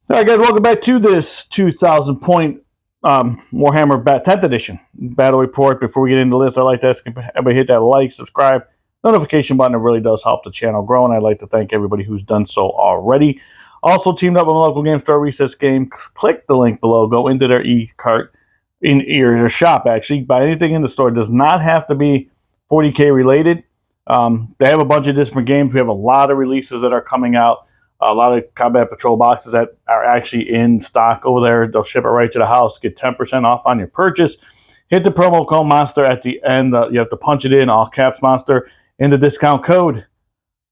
All right, guys, welcome back to this 2,000 point Warhammer 10th edition battle report. Before we get into this, I'd like to ask everybody hit that like, subscribe, notification button. It really does help the channel grow, and I'd like to thank everybody who's done so already. Also, teamed up with a local game store, Recess Game. Click the link below. Go into their e-cart, in your shop, actually. Buy anything in the store. It does not have to be 40k related. They have a bunch of different games. We have a lot of releases that are coming out. A lot of Combat Patrol boxes that are actually in stock over there. They'll ship it right to the house. Get 10% off on your purchase. Hit the promo code Monster at the end. You have to punch it in, all caps Monster, in the discount code. With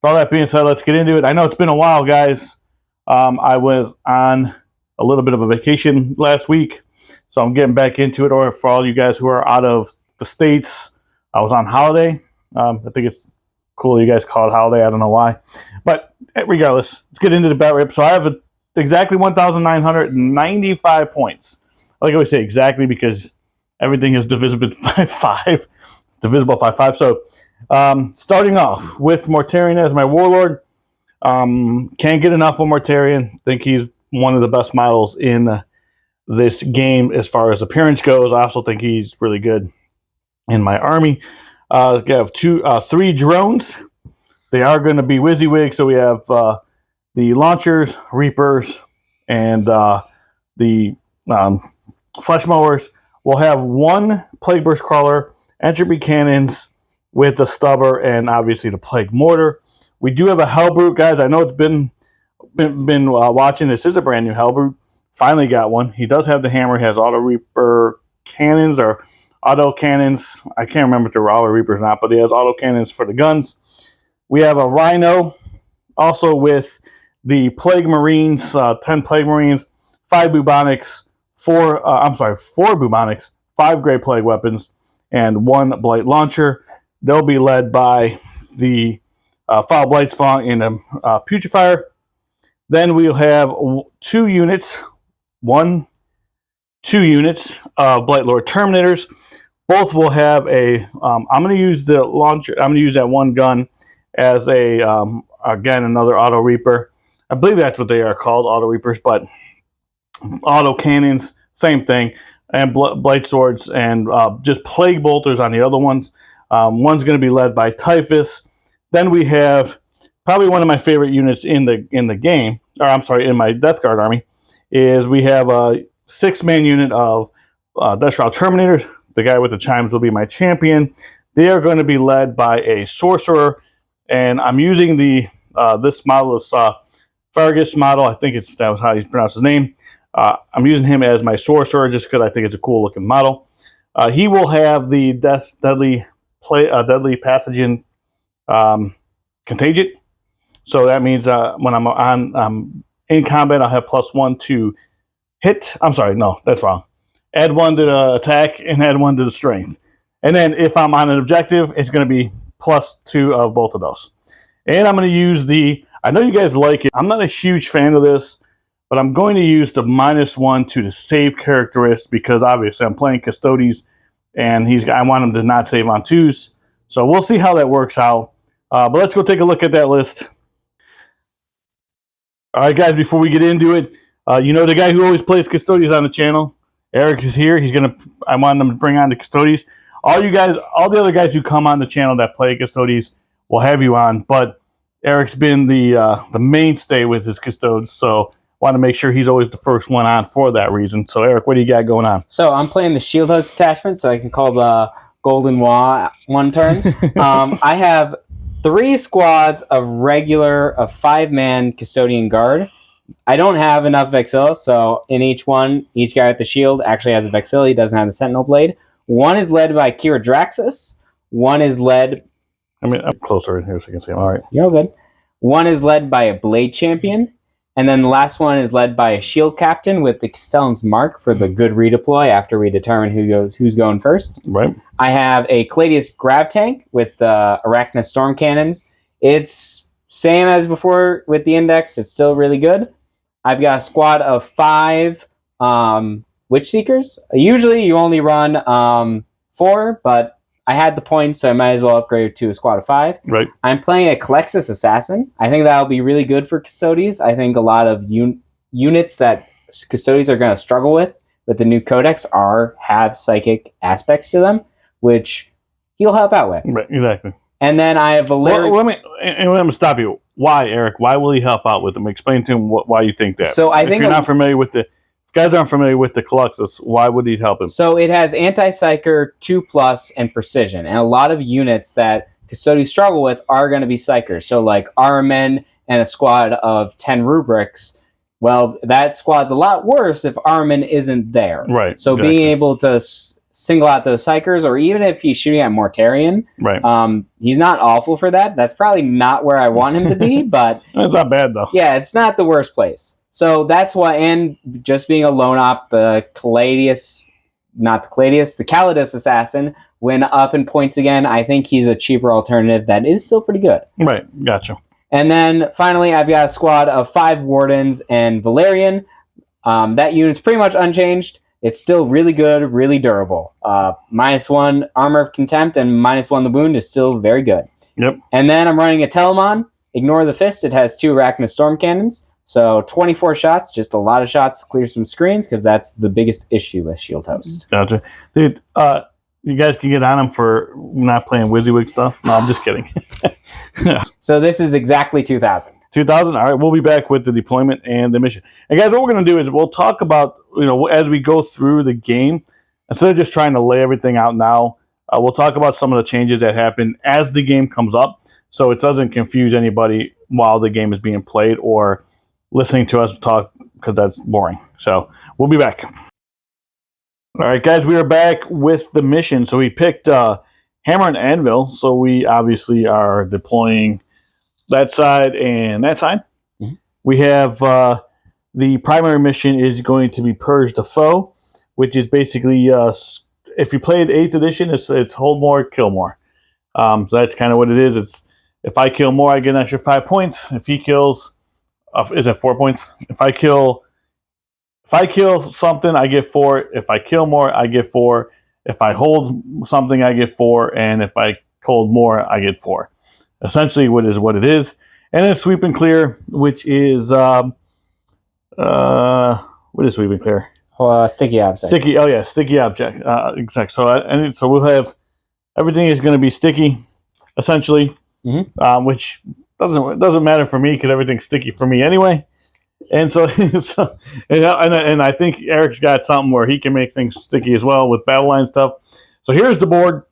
all that being said, let's get into it. I know it's been a while, guys. I was on a little bit of a vacation last week, so I'm getting back into it. Or for all you guys who are out of the States, I was on holiday. I think it's cool you guys call it holiday. I don't know why. But regardless, let's get into the bat rip. So I have exactly 1,995 points. I like always say exactly because everything is divisible by 5. Divisible by 5. So starting off with Mortarion as my warlord. Can't get enough of Mortarion. Think he's one of the best models in this game as far as appearance goes. I also think he's really good in my army. We have 3 drones. They are going to be WYSIWYG, so we have the launchers, reapers, and the flesh mowers. We'll have 1 plague burst crawler, entropy cannons with the stubber, and obviously the plague mortar. We do have a Hellbrute, guys. I know it's been watching. This is a brand new Hellbrute. Finally got one. He does have the hammer. He has auto reaper cannons or auto cannons. I can't remember if they're auto reapers or not, but he has auto cannons for the guns. We have a Rhino, also with the Plague Marines, 10 Plague Marines, 5 Bubonics, 4 Bubonics, 5 Great Plague Weapons, and 1 Blight Launcher. They'll be led by the Foul Blight Spawn and a Putrefier. Then we'll have 2 units of Blight Lord Terminators. Both will have a. I'm going to use the launcher. I'm going to use that 1 gun as a again another auto reaper. I believe that's what they are called, auto reapers, but auto cannons, same thing, and blight swords and just plague bolters on the other ones. One's going to be led by Typhus. Then we have probably one of my favorite units in the game, or I'm sorry, in my Death Guard army, is we have a 6-man unit of Death Shroud Terminators. The guy with the chimes will be my champion. They are going to be led by a sorcerer. And I'm using this model, this Fargus model. I think that was how you pronounce his name. I'm using him as my sorcerer just because I think it's a cool looking model. He will have the deadly pathogen contagion. So that means when I'm in combat, I'll have +1 to hit. I'm sorry, no, that's wrong. Add 1 to the attack and add 1 to the strength. And then if I'm on an objective, it's going to be +2 of both of those. And I'm going to use I know you guys like it. I'm not a huge fan of this, but I'm going to use the -1 to the save characteristic because obviously I'm playing Custodes and I want him to not save on 2s. So we'll see how that works out. But let's go take a look at that list. All right, guys, before we get into it, you know the guy who always plays Custodes on the channel, Eric is here. I want him to bring on the Custodes. All the other guys who come on the channel that play Custodes will have you on, but Eric's been the mainstay with his Custodes, so want to make sure he's always the first one on for that reason. So, Eric, what do you got going on? So, I'm playing the Shield Host attachment, so I can call the Golden Wah 1 turn. I have 3 squads of 5-man Custodian Guard. I don't have enough Vexilla, so in each one, each guy with the shield actually has a Vexilla. He doesn't have the Sentinel Blade. 1 is led by Kira Draxus. 1 is led... I'm closer in here so you can see him. All right. You're good. 1 is led by a Blade Champion. And then the last one is led by a Shield Captain with the Castellan's Mark for the good redeploy after we determine who's going first. Right. I have a Cladius Grav Tank with the Arachna Storm Cannons. It's same as before with the Index. It's still really good. I've got a squad of 5 Witch Seekers. Usually you only run 4, but I had the points, so I might as well upgrade to a squad of 5. Right. I'm playing a Calexis Assassin. I think that'll be really good for Custodes. I think a lot of units that Custodes are going to struggle with the new Codex have psychic aspects to them, which he'll help out with. Right, exactly. And then I have Valerian. Well, let me stop you. Why, Eric? Why will he help out with them? Explain to him why you think that. So I think if you're not familiar with if guys aren't familiar with the Colossus, why would he help him? So it has anti-psyker, 2+, and precision, and a lot of units that Custodes struggle with are going to be psychers. So like Armen and a squad of 10 rubrics. Well, that squad's a lot worse if Armen isn't there. Right. So exactly. being able to single out those psychers, or even if he's shooting at Mortarion, right. He's not awful for that. That's probably not where I want him to be, but it's not bad though. Yeah, it's not the worst place. So that's why, and just being a lone op, the Calidus assassin, when up in points again, I think he's a cheaper alternative that is still pretty good. Right, gotcha. And then finally, I've got a squad of 5 Wardens and Valerian. That unit's pretty much unchanged. It's still really good, really durable. -1 Armor of Contempt and -1 the Wound is still very good. Yep. And then I'm running a Telemon. Ignore the Fist. It has 2 Arachnid Storm Cannons. So 24 shots, just a lot of shots to clear some screens, because that's the biggest issue with Shield Host. Gotcha. Dude, you guys can get on him for not playing WYSIWYG stuff. No, I'm just kidding. So this is exactly 2,000. 2,000. All right, we'll be back with the deployment and the mission. And guys, what we're going to do is we'll talk about, as we go through the game, instead of just trying to lay everything out now, we'll talk about some of the changes that happen as the game comes up, so it doesn't confuse anybody while the game is being played or listening to us talk, because that's boring. So we'll be back. All right, guys, we are back with the mission. So we picked Hammer and Anvil, so we obviously are deploying that side and that side. Mm-hmm. We have the primary mission is going to be Purge the Foe, which is basically, if you played 8th edition, it's hold more, kill more. So that's kind of what it is. It's if I kill more, I get an extra 5 points. If he kills, is it 4 points? If I kill something, I get 4. If I kill more, I get 4. If I hold something, I get 4. And if I hold more, I get 4. Essentially, what it is. And then Sweep and Clear, which is what is Sweep and Clear? Sticky object. Sticky object. Exactly. So we'll have everything is going to be sticky, essentially, which doesn't matter for me because everything's sticky for me anyway. And so, and I think Eric's got something where he can make things sticky as well with battle line stuff. So here's the board.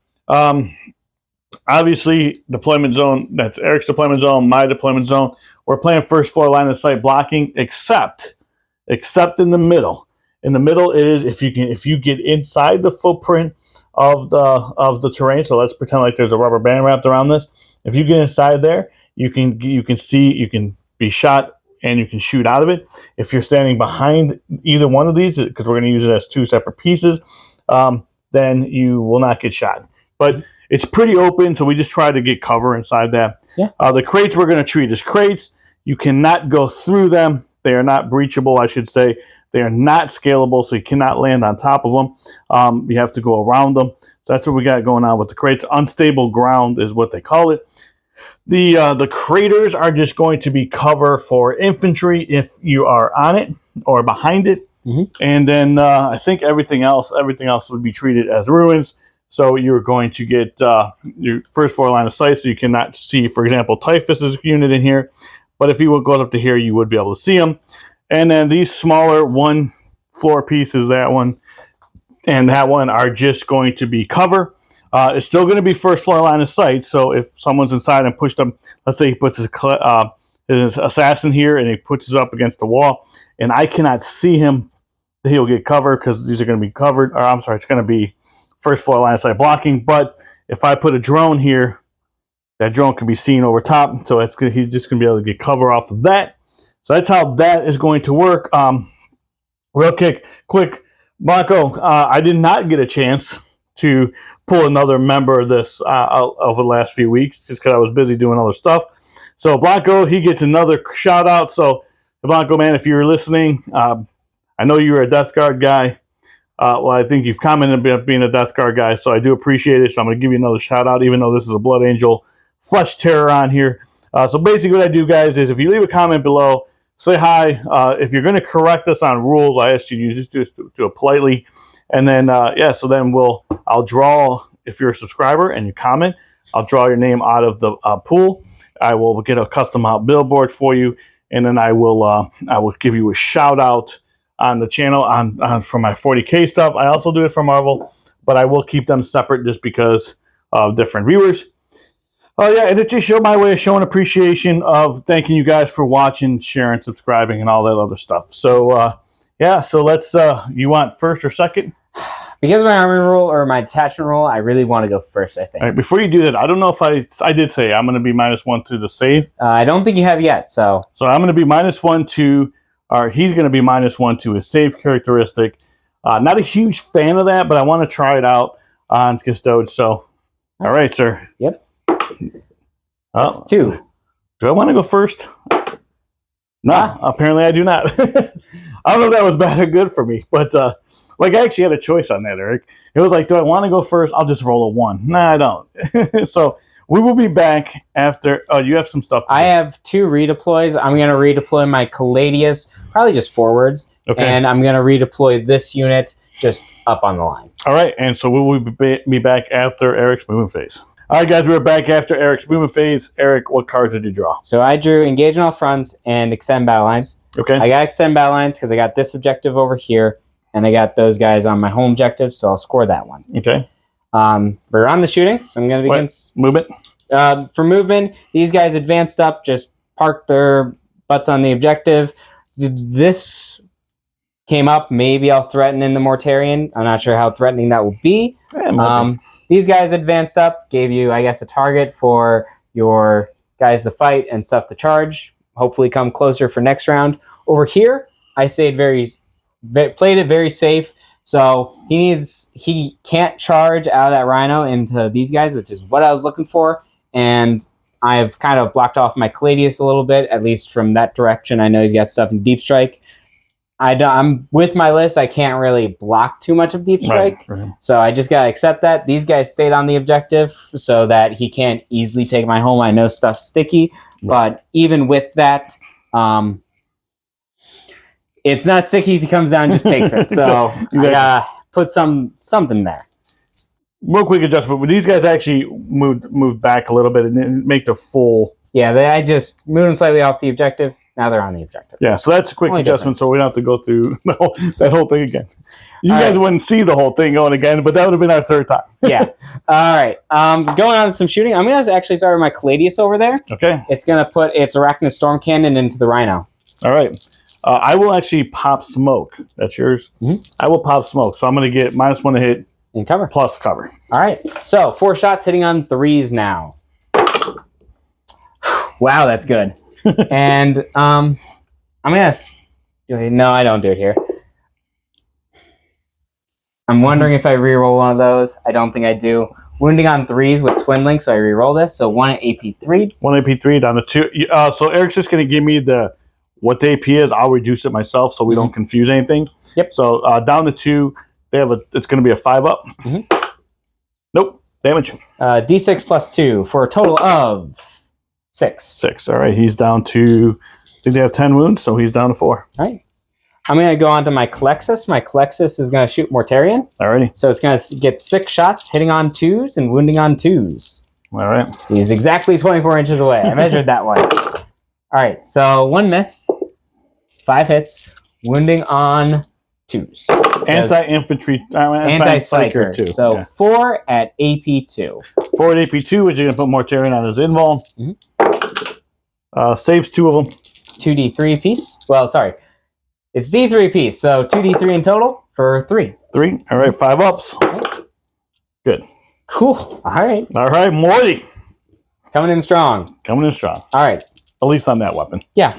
Obviously, deployment zone. That's Eric's deployment zone. My deployment zone. We're playing first floor line of sight blocking, except in the middle. In the middle is if you get inside the footprint of the terrain. So let's pretend like there's a rubber band wrapped around this. If you get inside there, you can be shot and you can shoot out of it. If you're standing behind either one of these, because we're going to use it as 2 separate pieces, then you will not get shot. But it's pretty open, so we just try to get cover inside that. Yeah. The crates we're going to treat as crates. You cannot go through them. They are not breachable, I should say. They are not scalable, so you cannot land on top of them. You have to go around them. So that's what we got going on with the crates. Unstable ground is what they call it. The craters are just going to be cover for infantry if you are on it or behind it. Mm-hmm. And then I think everything else would be treated as ruins. So you're going to get your first floor line of sight, so you cannot see, for example, Typhus's unit in here. But if you would go up to here, you would be able to see them. And then these smaller 1 floor pieces, that one and that one, are just going to be cover. It's still going to be first floor line of sight. So if someone's inside and pushed them, let's say he puts his assassin here and he puts it up against the wall, and I cannot see him, he'll get cover because these are going to be covered. Or I'm sorry, it's going to be first floor line of sight blocking. But if I put a drone here, that drone can be seen over top. So he's just going to be able to get cover off of that. So that's how that is going to work. Real quick, Blanco, I did not get a chance to pull another member of this over the last few weeks just because I was busy doing other stuff. So Blanco, he gets another shout out. So Blanco, man, if you're listening, I know you're a Death Guard guy. Well, I think you've commented about being a Death Guard guy, so I do appreciate it. So I'm going to give you another shout out, even though this is a Blood Angel Flesh Terror on here. So basically what I do, guys, is if you leave a comment below say hi. If you're going to correct us on rules, I ask you to just do it politely. And then, so then I'll draw, if you're a subscriber and you comment, I'll draw your name out of the pool. I will get a custom out billboard for you. And then I will give you a shout out on the channel for my 40k stuff. I also do it for Marvel, but I will keep them separate just because of different viewers. Oh yeah, and it's just my way of showing appreciation of thanking you guys for watching, sharing, subscribing, and all that other stuff. So so let's. You want first or second? Because of my army rule or my detachment rule, I really want to go first, I think. All right, before you do that, I don't know if I did say I'm going to be -1 to the save. I don't think you have yet, so. So I'm going to be -1 to, or he's going to be -1 to his save characteristic. Not a huge fan of that, but I want to try it out on Custodes. So, all right, sir. Yep. That's 2. Do I want to go first? No, apparently I do not. I don't know if that was bad or good for me, but I actually had a choice on that, Eric. It was like, do I want to go first? I'll just roll a 1. Nah, I don't. So we will be back after. Oh, you have some stuff to do. I have 2 redeploys. I'm going to redeploy my Codex, probably just forwards. Okay. And I'm going to redeploy this unit just up on the line. All right, and so we will be back after Eric's movement phase. All right, guys, we're back after Eric's movement phase. Eric, what cards did you draw? So I drew Engage on all fronts and Extend battle lines. Okay. I got Extend battle lines because I got this objective over here, and I got those guys on my home objective, so I'll score that one. Okay. We're on the shooting, so I'm going to begin. Movement? For movement, these guys advanced up, just parked their butts on the objective. This came up. Maybe I'll threaten in the Mortarion. I'm not sure how threatening that will be. These guys advanced up, gave you, I guess, a target for your guys to fight and stuff to charge. Hopefully come closer for next round. Over here, I stayed played it very safe. So he can't charge out of that Rhino into these guys, which is what I was looking for. And I've kind of blocked off my Codex a little bit, at least from that direction. I know he's got stuff in Deep Strike. I'm with my list. I can't really block too much of Deep Strike. Right. So I just got to accept that. These guys stayed on the objective so that he can't easily take my home. I know stuff's sticky, but even with that, it's not sticky if he comes down and just takes it. So I got to put something there. Real quick adjustment. These guys actually moved back a little bit and didn't make the full... Yeah, I just moved them slightly off the objective. Now they're on the objective. Yeah, so that's a quick adjustment, so we don't have to go through that whole thing again. You guys wouldn't see the whole thing going again, but that would have been our 3rd time. Yeah. All right. Going on to some shooting. I'm going to actually start with my Codex over there. Okay. It's going to put its Arachnid Storm Cannon into the Rhino. All right. I will actually pop smoke. That's yours? Mm-hmm. I will pop smoke, so I'm going to get -1 to hit. In cover. Plus cover. All right. So 4 shots hitting on 3s now. Wow, that's good. And I'm going to... No, I don't do it here. I'm wondering if I reroll one of those. I don't think I do. Wounding on 3s with Twin Link, so I reroll this. So 1 AP3. 1 AP3 down to 2. So Eric's just going to give me what the AP is. I'll reduce it myself so we don't confuse anything. Yep. So down to 2. It's going to be a 5-up. Nope. Damage. D6 plus 2 for a total of 6. 6. All right. He's down to, I think they have 10 wounds, so he's down to 4. All right. I'm going to go on to my Codex. My Codex is going to shoot Mortarion. All righty. So it's going to get 6 shots, hitting on 2s and wounding on 2s. All right. He's exactly 24 inches away. I measured that one. All right. So 1 miss, 5 hits, wounding on 2s. Anti-infantry, anti-psyker 2. So 4 at AP2. 4 at AP2, which you're going to put Mortarion on his invul. Saves 2 of them. 2d3 piece. Well, sorry. It's d3 piece, so 2d3 in total for 3. 3. All right, 5 ups. Okay. Good. Cool. All right. All right, Morty. Coming in strong. Coming in strong. All right. At least on that weapon. Yeah.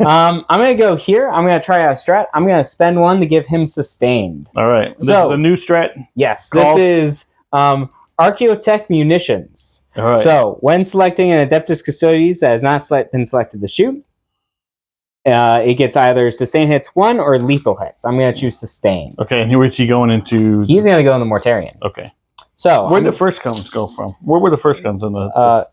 I'm going to go here. I'm going to try out a strat. I'm going to spend 1 to give him sustained. All right. This is a new strat? Yes. This is Archaeotech Munitions. All right. So when selecting an Adeptus Custodes that has not been selected to shoot, it gets either sustain hits 1 or lethal hits. I'm going to choose sustain. Okay. And where's he going into? He's going to go in the Mortarion. Okay. So where'd the first guns go from? Where were the first guns in the...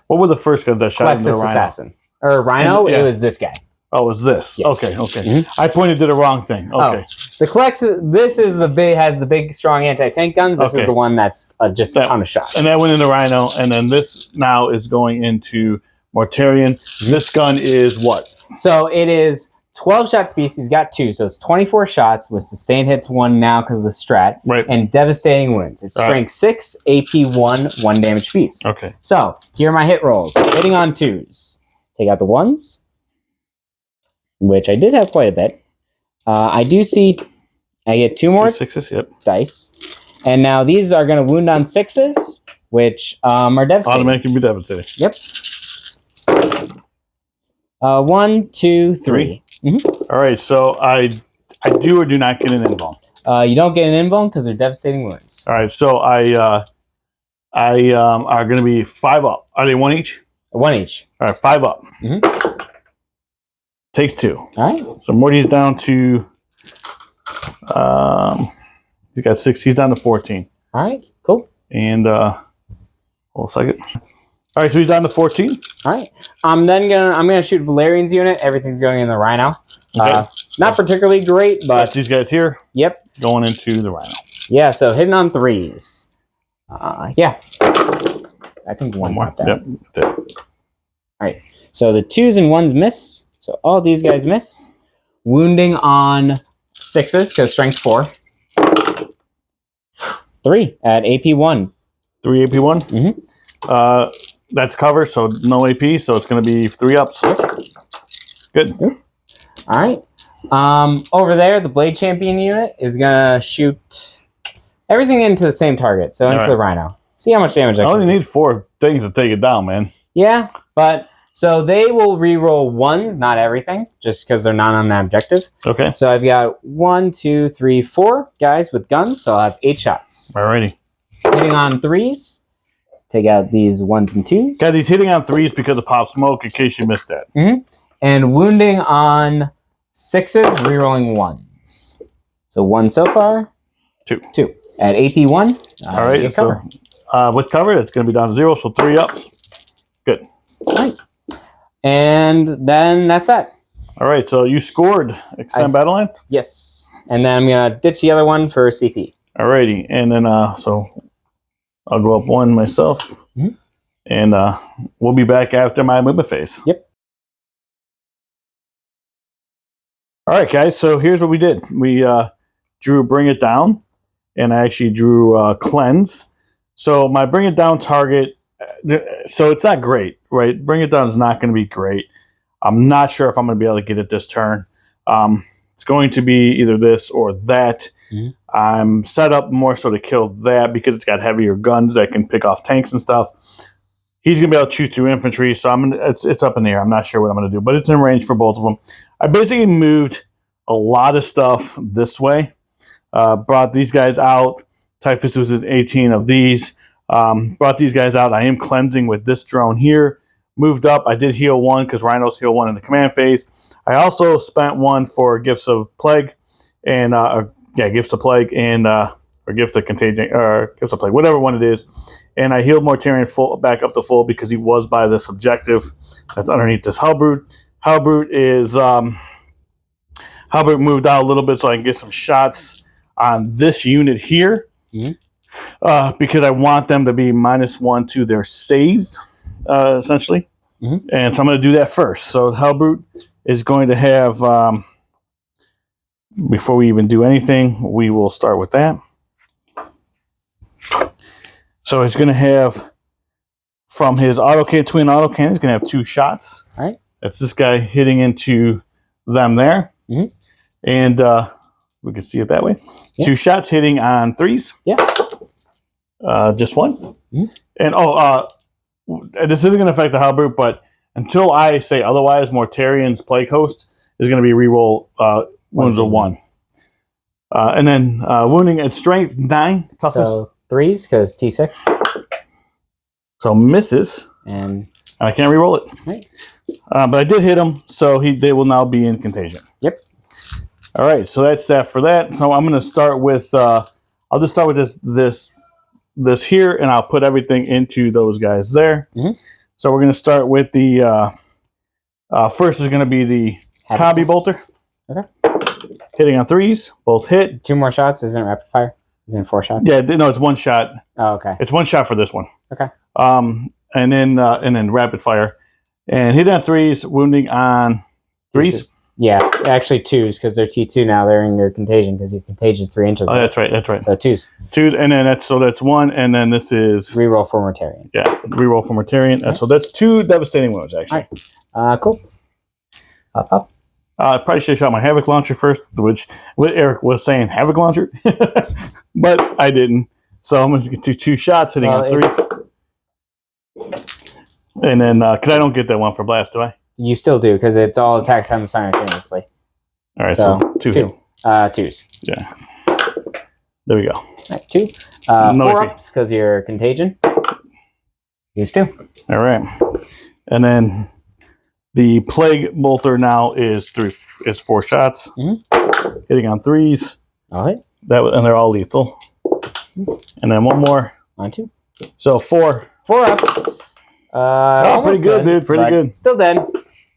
What were the first guns that shot into the Rhino? Assassin. or Rhino, Yeah. it was this guy. Oh, it was this? Yes. Okay, okay. I pointed to the wrong thing. Okay. The this is has the big, strong anti-tank guns. This is the one that's just a ton of shots. And that went into Rhino, and then this now is going into Mortarion. This gun is what? So it is 12 shot species. He's got 2, so it's 24 shots with sustained hits 1 now because of the strat, right? And devastating wounds. It's strength 6, AP 1, 1 damage piece. Okay. So here are my hit rolls. Hitting on 2s. Take out the 1s, which I did have quite a bit. I do see I get 2 more 6s, yep. dice. And now these are going to wound on 6s, which are devastating. Automatically be devastating. Yep. 1, 2, 3. All right, so I do or do not get an invuln. You don't get an invuln because they're devastating wounds. All right, so I are going to be 5 up. Are they 1 each? 1 each. All right, 5 up. Takes 2. All right. So Morty's down to he's got 6. He's down to 14. All right. Cool. And hold a second. All right, so he's down to 14. All right. I'm gonna shoot Valerian's unit. Everything's going in the Rhino. Okay. Not particularly great, but these guys here. Yep. Going into the Rhino. Yeah. So hitting on 3s. Yeah. I think 1 more. Yep. All right. So the 2s and 1s miss. So all these guys miss. Wounding on 6s because strength 4. 3 at AP 1. 3 AP 1. That's cover, so no AP, so it's going to be 3 ups. Good. All right. Over there, the Blade Champion unit is going to shoot everything into the same target, so into the Rhino. See how much damage I only need 4 things to take it down, man. Yeah, but so they will re-roll 1s, not everything, just because they're not on that objective. Okay. So I've got 1, 2, 3, 4 guys with guns, so I'll have 8 shots. Alrighty. Hitting on 3s. Take out these 1s and 2s. Guys, he's hitting on 3s because of pop smoke, in case you missed that. And wounding on 6s, re-rolling 1s. So 1 so far. 2. At AP 1. All right, so with cover, it's going to be down to 0, so 3 ups. Good. All right. And then that's that. All right, so you scored Extend Battle Line? Yes. And then I'm going to ditch the other one for CP. Alrighty, and then so I'll go up 1 myself, and we'll be back after my movement phase. Yep. All right, guys, so here's what we did. We drew Bring It Down, and I actually drew Cleanse. So my Bring It Down target, so it's not great, right? Bring It Down is not going to be great. I'm not sure if I'm going to be able to get it this turn. It's going to be either this or that. I'm set up more so to kill that because it's got heavier guns that can pick off tanks and stuff. He's going to be able to shoot through infantry, so it's up in the air. I'm not sure what I'm going to do, but it's in range for both of them. I basically moved a lot of stuff this way. Brought these guys out. Typhus was 18 of these. Brought these guys out. I am cleansing with this drone here. Moved up. I did heal 1 because Rhinos heal 1 in the command phase. I also spent 1 for Gifts of Plague and Gifts of Plague and or Gift of Contagion or Gifts of Plague, whatever one it is. And I healed Mortarion full back up to full because he was by this objective that's underneath this Hellbrute. Hellbrute is Hellbrute moved out a little bit so I can get some shots on this unit here because I want them to be -1 to their save. Essentially. And so I'm going to do that first. So Hellbrute is going to have, before we even do anything, we will start with that. So he's going to have, from his twin autocannon, he's going to have 2 shots. All right. That's this guy hitting into them there. And we can see it that way. Yep. 2 shots hitting on 3s. Yeah. Just 1. And this isn't going to affect the Hellbrute, but until I say otherwise, Mortarion's Plague Host is going to be reroll wounds of 1. And then wounding at strength 9, toughness. So 3s because T6. So misses. And I can't reroll it. Right. But I did hit him, so they will now be in contagion. Yep. All right, so that's that for that. So I'm going to start with, I'll just start with this here, and I'll put everything into those guys there. So we're going to start with the First is going to be the Happy Combi Bolter. Okay. Hitting on 3s, both hit. 2 more shots. Isn't it rapid fire? Isn't it 4 shots? Yeah, no, it's 1 shot. Oh, okay. It's 1 shot for this one. Okay. And then rapid fire, and hit on 3s, wounding on 3s. Yeah, actually 2s because they're T2 now. They're in your contagion because your contagion is 3 inches. Oh, that's right. That's right. So 2s. 2s, and then that's 1, and then this is Reroll for Mortarion. Yeah, reroll for Mortarion. So that's 2 devastating wounds actually. All right. Cool. Up. I probably should have shot my Havoc Launcher first, which what Eric was saying, Havoc Launcher, but I didn't. So I'm going to do 2 shots hitting on 3s. And then, because I don't get that one for blast, do I? You still do, because it's all attacks happen simultaneously. All right, so 2. 2s. Yeah. There we go. All right, 2. No 4 AP. ups, because you're contagion. Use 2. All right. And then the Plague Bolter now is 4 shots. Mm-hmm. Hitting on 3s. All right. And they're all lethal. And then 1 more. On 2. So 4. 4 ups. Pretty good, dude. Pretty good. Still dead.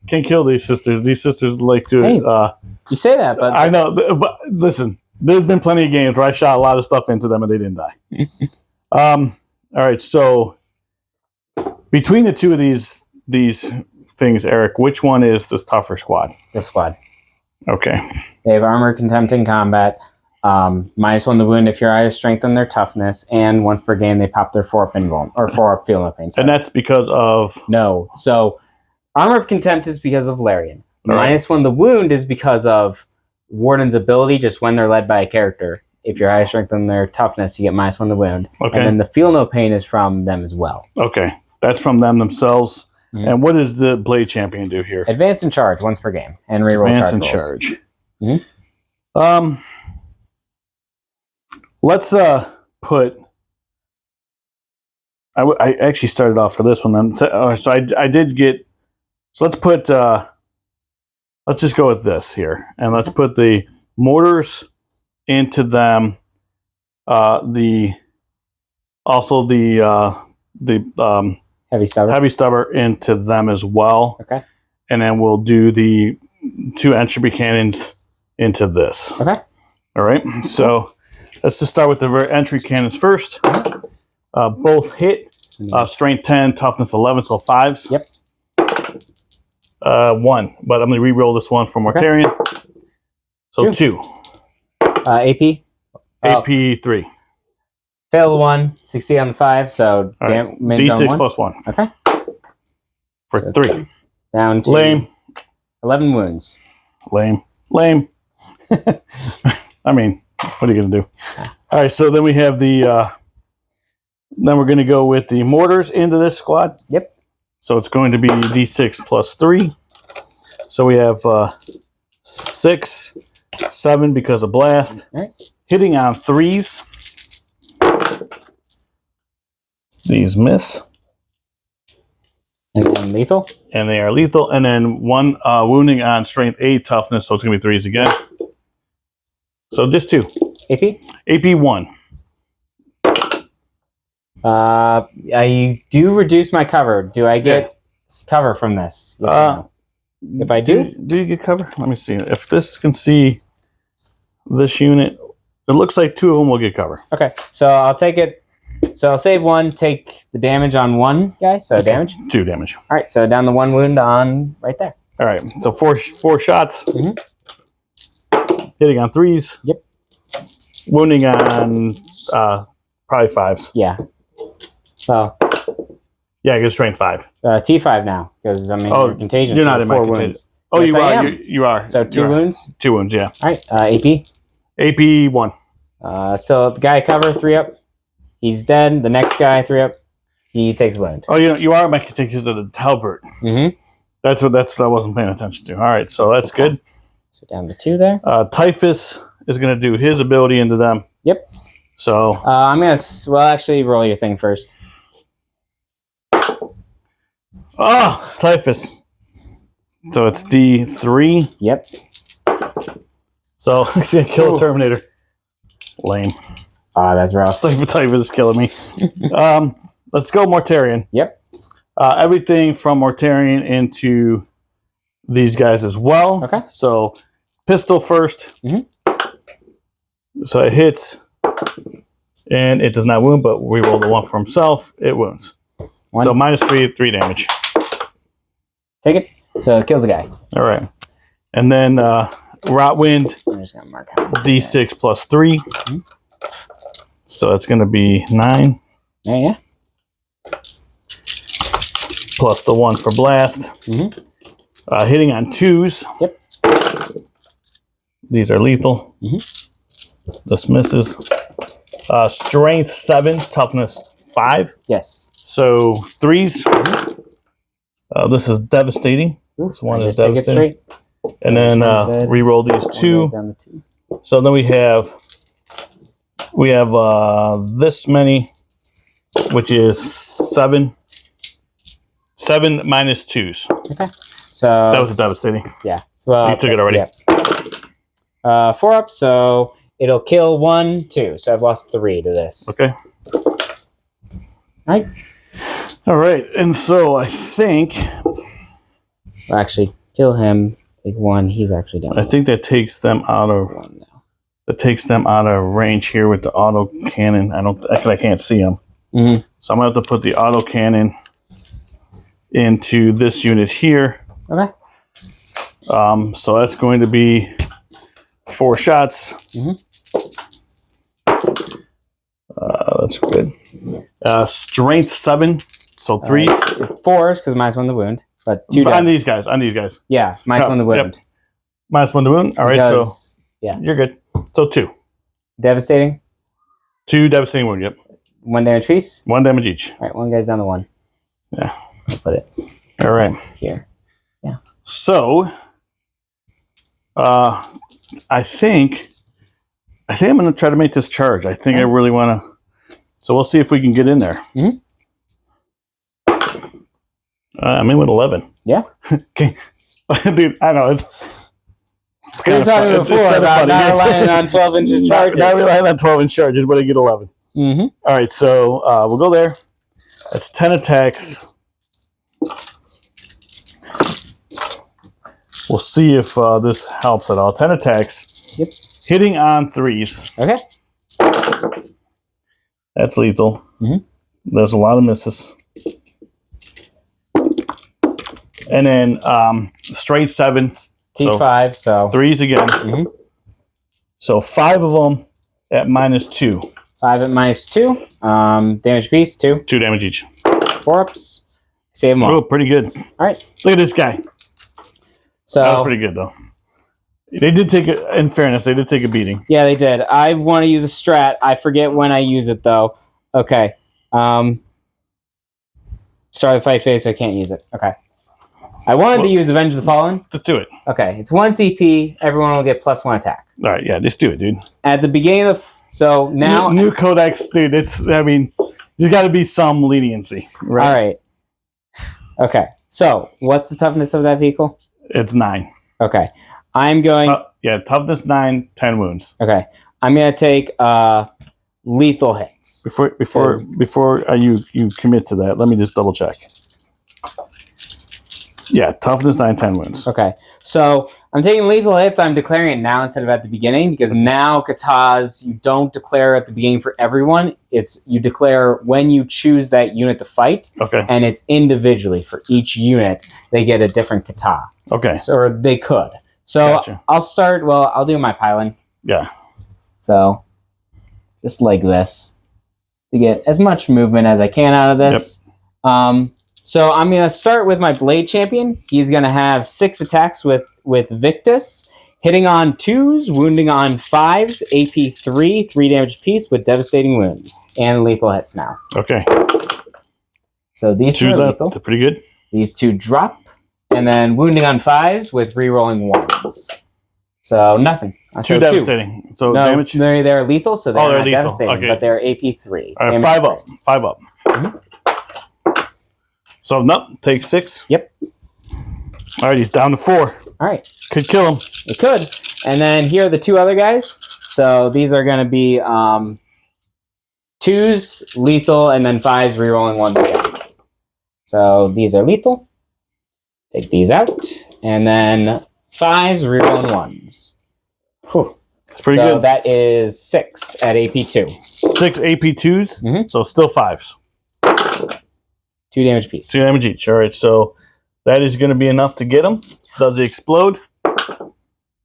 Can't kill these sisters. These sisters like to. Hey, you say that, but I know. But listen, there's been plenty of games where I shot a lot of stuff into them and they didn't die. All right. So between the 2 of these things, Eric, which one is this tougher squad? This squad. Okay. They have armor, contempt, and combat. -1 the wound if your eyes strengthen their toughness, and once per game they pop their 4-up invuln or 4-up feel no pain. And that's because of no. So armor of contempt is because of Larian. Right. -1 the wound is because of Warden's ability. Just when they're led by a character, if your eyes strengthen their toughness, you get -1 the wound. Okay. And then the feel no pain is from them as well. Okay, that's from them themselves. Mm-hmm. And what does the Blade Champion do here? Advance and charge once per game, and reroll Advance charge and rolls. charge. Mm-hmm. Let's put. I actually started off for this one then. So I did get. So let's put. Let's just go with this here, and let's put the mortars into them. The Heavy stubber. heavy stubber into them as well. Okay. And then we'll do the 2 entropy cannons into this. Okay. All right. So let's just start with the entry cannons first. Both hit. Strength 10, toughness 11, so 5s. Yep. 1, but I'm going to re-roll this one for Mortarion. So 2. AP. AP 3. Fail the 1, succeed on the 5, so D6 plus 1. Okay. For So 3. Down to Lame. 11 wounds. Lame. I mean, what are you going to do? All right, so then we have the... then we're going to go with the mortars into this squad. Yep. So it's going to be D6 plus 3. So we have 6, 7 because of blast. All right. Hitting on 3s. These miss. And then lethal. And they are lethal. And then 1 wounding on strength 8 toughness. So it's going to be 3s again. So just 2. AP. AP 1. I do reduce my cover. Do I get cover from this? Yes or no? If I do? Do you get cover? Let me see. If this can see this unit, it looks like 2 of them will get cover. Okay, so I'll take it. So I'll save 1, take the damage on 1 guy, so damage. 2 damage. All right, so down the 1 wound on right there. All right, so 4 shots. Mm-hmm. Hitting on 3s. Yep. Wounding on probably 5s. Yeah. Well, yeah, because strength 5. T5 now, because I mean, you're contagion. You're so not in my 4 contagion. wounds. Oh, Yes, you I are. am. You are. So 2 wounds. 2 wounds, yeah. All right, AP. AP 1. So the guy cover 3 up. He's dead. The next guy 3 up. He takes a wound. Oh, you are my contagion to the halberd. Mm-hmm. That's what I wasn't paying attention to. All right, so that's good. So down to 2 there. Typhus is going to do his ability into them. Yep. So I'm gonna actually roll your thing first. Typhus. So it's D3. Yep. So he's going to kill a Terminator. Lame. That's rough. Typhus is killing me. Let's go Mortarion. Yep. Everything from Mortarion into these guys as well. Okay. So pistol first. So it hits, and it does not wound, but we roll the 1 for himself. It wounds. 1. So -3 damage. Take it. So it kills a guy. All right. And then Rot Wind, I'm just going to mark how D6 plus 3. So it's going to be 9. Yeah. Plus the 1 for Blast. Hitting on 2s. Yep. These are lethal. This misses. Strength 7, toughness 5. Yes. So 3s. This is devastating. This one is devastating. And then re-roll these 2. So then we have this many, which is 7. 7 minus 2s. Okay. So that was devastating. Yeah. So you took it already. Yeah. 4 up, so it'll kill 1, 2. So I've lost 3 to this. Okay. All right. All right, and so I think. Well, actually, kill him. Take 1. He's actually down. I think that takes them out of. 1 now. That takes them out of range here with the auto cannon. I can't see them. So I'm gonna have to put the auto cannon into this unit here. Okay. So that's going to be 4 shots. That's good. Strength 7, so 3. 4s because -1 the wound, but 2 on these guys. Yeah, -1 the wound. Yep. -1 the wound. All right, because, so you're good. So 2. Devastating. 2 devastating wound. Yep. 1 damage piece. 1 damage each. All right, 1 guy's down to 1. Yeah. I'll put it. All right. Here. Yeah. So, I think I'm going to try to make this charge. I think I really want to. So we'll see if we can get in there. I'm in with 11. Yeah. Okay. Dude, I know it's We were talking before about not relying on 12-inch charges. Not relying on 12-inch charges, but I get 11. All right, so we'll go there. That's 10 attacks. We'll see if this helps at all. 10 attacks. Yep. Hitting on 3s. Okay. That's lethal. There's a lot of misses. And then straight 7s. T5, so 3s again. So 5 of them at -2. 5 at -2. Damage piece, 2. 2 damage each. 4 ups. Save them all. Oh, pretty good. All right. Look at this guy. So that was pretty good, though. They did take a, in fairness, they did take a beating. Yeah, they did. I want to use a strat. I forget when I use it, though. Okay. Sorry, fight phase, so I can't use it. Okay. I wanted to use Avenge the Fallen. Let's do it. Okay. It's 1 CP. Everyone will get +1 attack. All right, yeah, just do it, dude. At the beginning of so now new Codex, dude. It's, I mean, there's got to be some leniency, right? All right. Okay. So, what's the toughness of that vehicle? It's 9. Okay. I'm going. Yeah, toughness 9, 10 wounds. Okay. I'm gonna take lethal hits. Before you commit to that, let me just double check. Yeah, toughness 9, 10 wounds. Okay. So I'm taking lethal hits. I'm declaring it now instead of at the beginning because now katas you don't declare at the beginning for everyone. It's you declare when you choose that unit to fight. Okay. And it's individually for each unit. They get a different kata. Okay. So, or they could. So Gotcha. I'll start. Well, I'll do my pylon. Yeah. So just like this to get as much movement as I can out of this. Yep. So I'm going to start with my Blade Champion. He's going to have 6 attacks with Victus, hitting on 2s, wounding on 5s, AP 3 damage apiece with devastating wounds, and lethal hits now. Okay. So these 2 are lethal. That's pretty good. These 2 drop, and then wounding on 5s with rerolling 1s. So nothing. 2 devastating. So no, damage? They're lethal, so they're not devastating, okay. but they're AP 3. All right, 5 up. 5 up. Mm-hmm. So, nope, take 6. Yep. All right, he's down to 4. All right. Could kill him. It could. And then here are the 2 other guys. So these are going to be 2s, lethal, and then 5s, rerolling 1s again. So these are lethal. Take these out. And then 5s, rerolling 1s. Whew. It's pretty so good. That is 6 at AP2. 6 AP2s, so still 5s. 2 damage piece. 2 damage each. All right, so that is going to be enough to get him. Does he explode?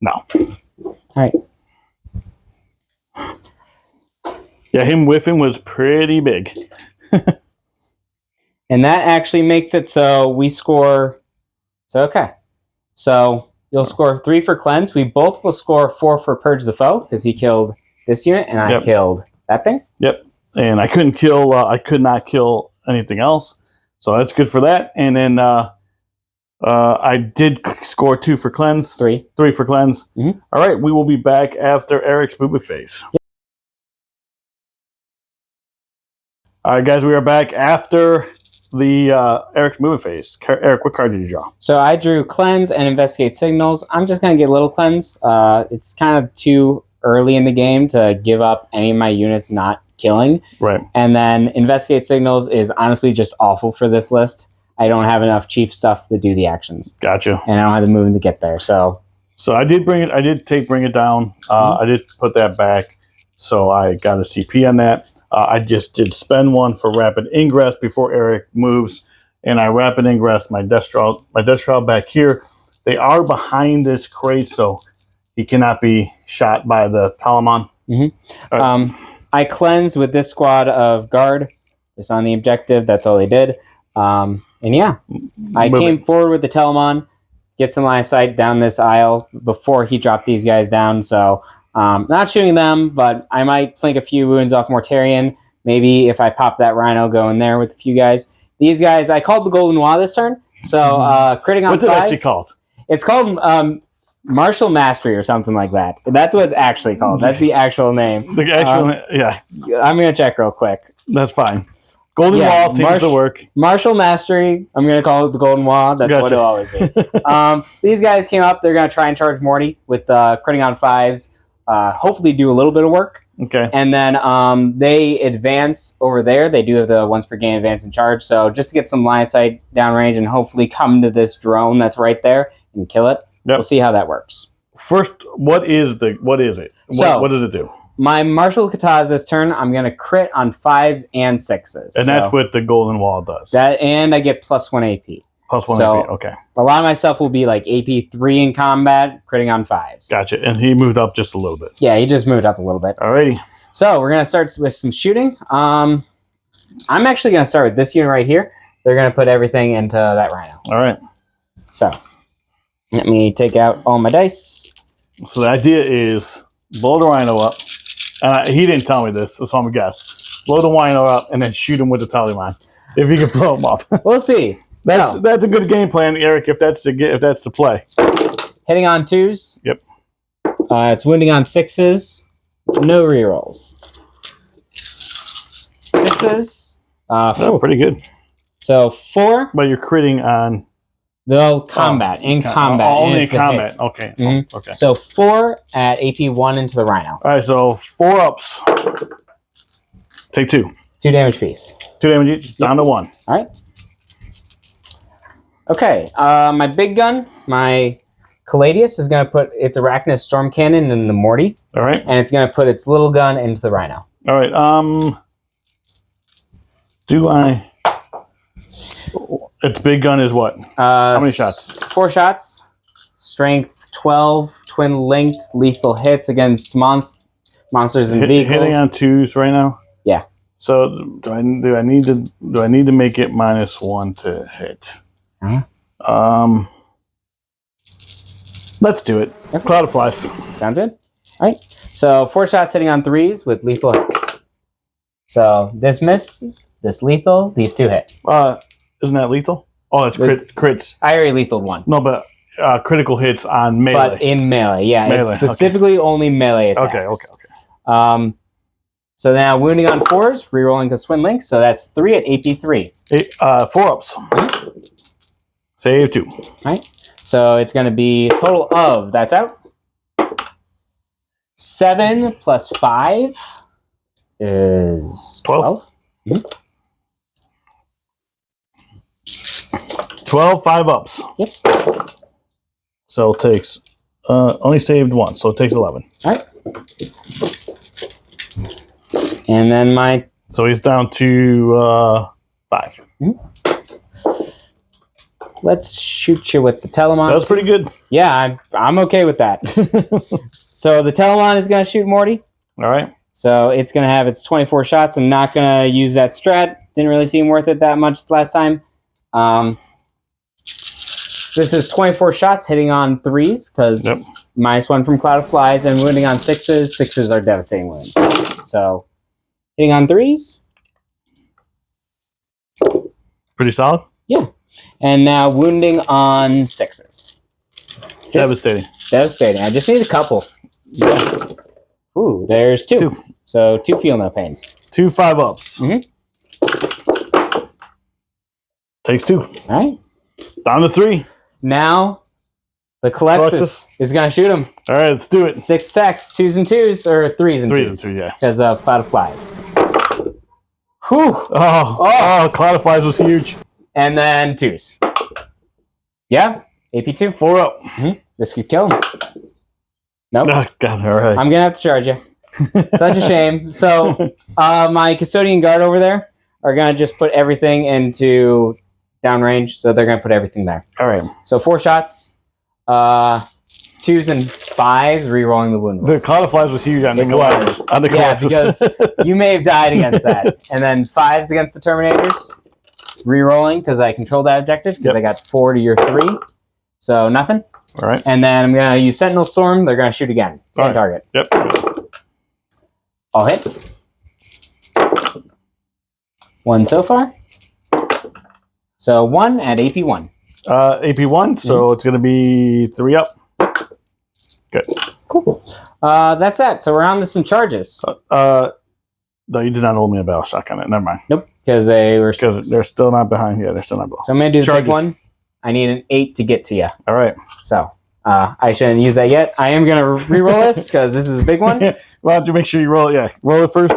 No. All right. Yeah, him whiffing was pretty big. And that actually makes it so we score. So, okay. So you'll score 3 for cleanse. We both will score 4 for purge the foe because he killed this unit and I killed that thing. Yep. And I couldn't kill. I could not kill anything else. So that's good for that. And then I did score 2 for cleanse. 3 for cleanse. All right. We will be back after Eric's movement phase. Yep. All right, guys. We are back after the Eric's movement phase. Eric, what card did you draw? So I drew cleanse and investigate signals. I'm just going to get a little cleanse. It's kind of too early in the game to give up any of my units not killing. Right. And then investigate signals is honestly just awful for this list. I don't have enough chief stuff to do the actions. Gotcha. And I don't have the movement to get there. So I did bring it. I did bring it down. I did put that back. So I got a CP on that. I just did spend 1 for rapid ingress before Eric moves, and I rapid ingress my Destral back here. They are behind this crate, so he cannot be shot by the Talaman. Right. I cleansed with this squad of guard just on the objective. That's all they did. And yeah, I came forward with the Telemon, get some line of sight down this aisle before he dropped these guys down. So not shooting them, but I might flank a few wounds off Mortarion. Maybe if I pop that Rhino, go in there with a few guys. These guys, I called the Golden Wa this turn. So critting on 5s. What's it actually called? It's called Martial Mastery or something like that. That's what it's actually called. That's the actual name. The actual yeah. I'm going to check real quick. That's fine. Golden Wall seems to work. Martial Mastery. I'm going to call it the Golden Wall. That's what it'll always be. These guys came up. They're going to try and charge Morty with critting on 5s. Hopefully do a little bit of work. Okay. And then they advance over there. They do have the once per game advance and charge. So just to get some line of sight downrange and hopefully come to this drone that's right there and kill it. Yep. We'll see how that works. First, what is it? What does it do? My Martial Custodes this turn, I'm going to crit on 5s and 6s. And that's what the Golden Wall does. And I get +1 AP. +1 AP, okay. A lot of my stuff will be like AP 3 in combat, critting on 5s. Gotcha. And he moved up just a little bit. Yeah, he just moved up a little bit. Alrighty. So we're going to start with some shooting. I'm actually going to start with this unit right here. They're going to put everything into that Rhino. All right. So let me take out all my dice. So the idea is blow the Rhino up. He didn't tell me this, so I'm going to guess. Blow the Rhino up and then shoot him with the Taliban. If you can blow him up. We'll see. That's a good game plan, Eric, if that's the play. Hitting on 2s. Yep. It's wounding on 6s. No rerolls. 6s. Pretty good. So 4. But you're critting on... No, combat. In combat. Only in combat. Okay. Mm-hmm. Okay. So 4 at AP 1 into the Rhino. All right, so 4 ups. Take 2. 2 damage piece. 2 damage each, down to 1. All right. Okay, my big gun, my Caladius, is going to put its Arachnid Storm Cannon in the Morty. All right. And it's going to put its little gun into the Rhino. All right. Its big gun is what? How many shots? 4 shots. Strength 12, twin linked, lethal hits against monsters and vehicles. Hitting on 2s right now? Yeah. So do I need to make it -1 to hit? Let's do it. Okay. Cloud of Flies. Sounds good. All right. So 4 shots hitting on 3s with lethal hits. So this misses, this lethal, these 2 hit. Isn't that lethal? Oh, it's crits. I already lethal 1. No, but critical hits on melee. But in melee, yeah. Melee, it's specifically only melee attacks. Okay. So now wounding on 4s, rerolling to Twin Link. So that's 3 at AP 3. 4 ups. Save 2. All right. So it's going to be a total of, that's out. 7 plus 5 is 12. 12, 5 ups. Yep. So it takes only saved 1, so it takes 11. All right. And then so he's down to 5. Let's shoot you with the Telemon. That was pretty good. Yeah, I'm okay with that. So the Telemon is going to shoot Morty. All right. So it's going to have its 24 shots. I'm not going to use that strat. Didn't really seem worth it that much last time. This is 24 shots hitting on 3s because -1 from Cloud of Flies and wounding on 6s. 6s are devastating wounds. So hitting on 3s. Pretty solid. Yeah. And now wounding on 6s. Devastating. Devastating. I just need a couple. Yeah. Ooh, there's 2. So 2 feel no pains. 2 5-ups. Takes 2. All right. Down to 3. Now the Colexus is going to shoot him. All right, let's do it. 6 attacks, 2s and 2s, or 3s and 2s. 3s and 2s, yeah. Because of Cloud of Flies. Whew. Oh, Cloud of Flies was huge. And then 2s. Yeah, AP2. 4 up. This could kill him. Nope. Oh, God, all right. I'm going to have to charge you. Such a shame. So my Custodian Guard over there are going to just put everything into downrange. So they're going to put everything there. All right. So 4 shots, 2s and 5s, rerolling the wound. The Cloud of Flies was huge on the Colossus. Yeah, because you may have died against that. And then 5s against the Terminators, rerolling because I controlled that objective because I got 4 to your 3. So nothing. All right. And then I'm going to use Sentinel Storm. They're going to shoot again. Same target. Yep. I'll hit. 1 so far. So 1 at AP1. AP1, so it's going to be 3 up. Good. Cool. That's that. So we're on to some charges. No, you did not roll me a battle shock on it. Never mind. Nope. Because they're still not behind. Yeah, they're still not below. So I'm going to do the big one. I need an 8 to get to you. All right. So I shouldn't use that yet. I am going to re-roll this because this is a big one. Well, to make sure you roll it. Yeah, roll it first.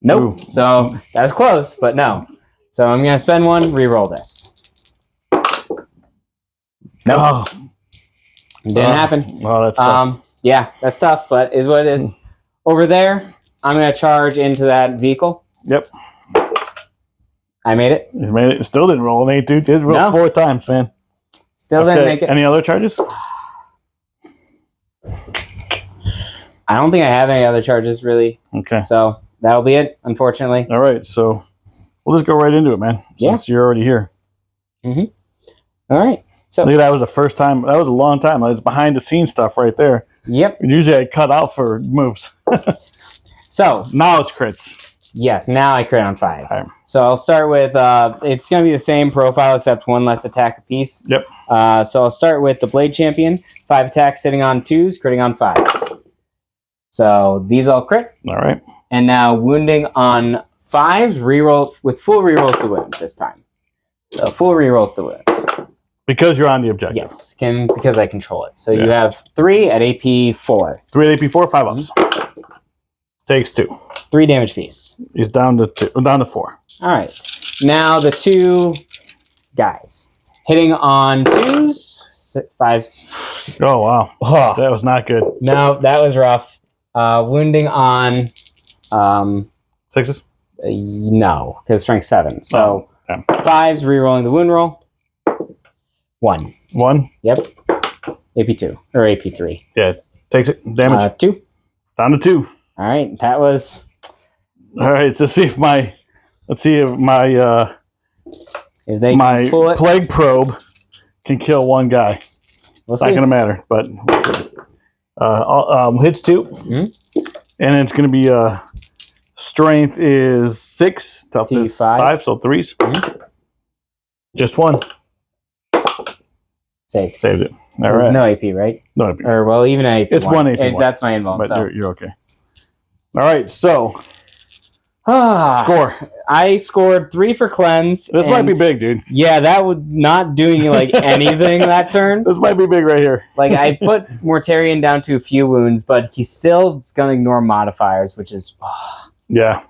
Nope. Ooh. So that was close, but no. So I'm going to spend 1, re-roll this. Nope. Oh. Didn't happen. Well, that's tough. Yeah, that's tough, but is what it is. Over there, I'm going to charge into that vehicle. Yep. I made it. You made it. Still didn't roll an 8, dude. Did roll 4 times, man. Still didn't make it. Any other charges? I don't think I have any other charges, really. Okay. So that'll be it, unfortunately. All right. So we'll just go right into it, man. Since you're already here. All right. So look at that. That was the first time. That was a long time. It's behind the scenes stuff right there. Yep. Usually I cut out for moves. So now it's crits. Yes, now I crit on 5s. Okay. So I'll start with, it's going to be the same profile except 1 less attack apiece. Yep. So I'll start with the Blade Champion. 5 attacks hitting on 2s, critting on 5s. So these all crit. All right. And now wounding on 5s, reroll with full rerolls to wound this time. So full rerolls to wound. Because you're on the objective. Yes, because I control it. So you have 3 at AP 4. 3 at AP 4, 5 ups. Takes 2. 3 damage piece. He's down to 2. Down to 4. All right. Now the 2 guys hitting on 2s, 5s. Oh wow, that was not good. No, that was rough. Wounding on 6s. No, because strength 7. So 5s, rerolling the wound roll. 1. 1. Yep. AP2 or AP3. Yeah, takes it. Damage. 2. Down to 2. All right, that was. All right, let's see if my plague probe can kill one guy. It's not gonna matter, but hits 2, and it's gonna be strength is 6, toughness 5, so 3s. Just 1. Saved it. All right. No AP, right? No AP. Or well, even AP. It's 1 AP. That's my invuln. But so. you're okay. All right, so score. I scored 3 for cleanse. This might be big, dude. Yeah, that would not doing like anything that turn. This might be big right here. Like I put Mortarion down to a few wounds, but he's still going to ignore modifiers, which is yeah.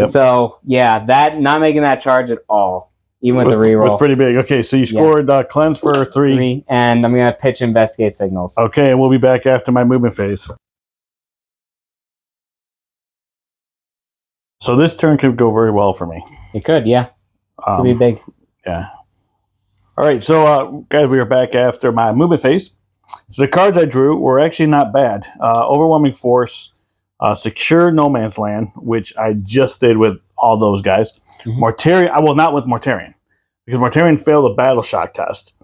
So yeah, that not making that charge at all. even with the reroll. Was pretty big. Okay, so you scored cleanse for 3. And I'm going to pitch investigate signals. Okay, and we'll be back after my movement phase. So this turn could go very well for me. It could, yeah. Could be big. Yeah. All right, so guys, we are back after my movement phase. So the cards I drew were actually not bad. Overwhelming Force, Secure No Man's Land, which I just did with all those guys. Mortarion, well, not with Mortarion, because Mortarion failed the Battle Shock test.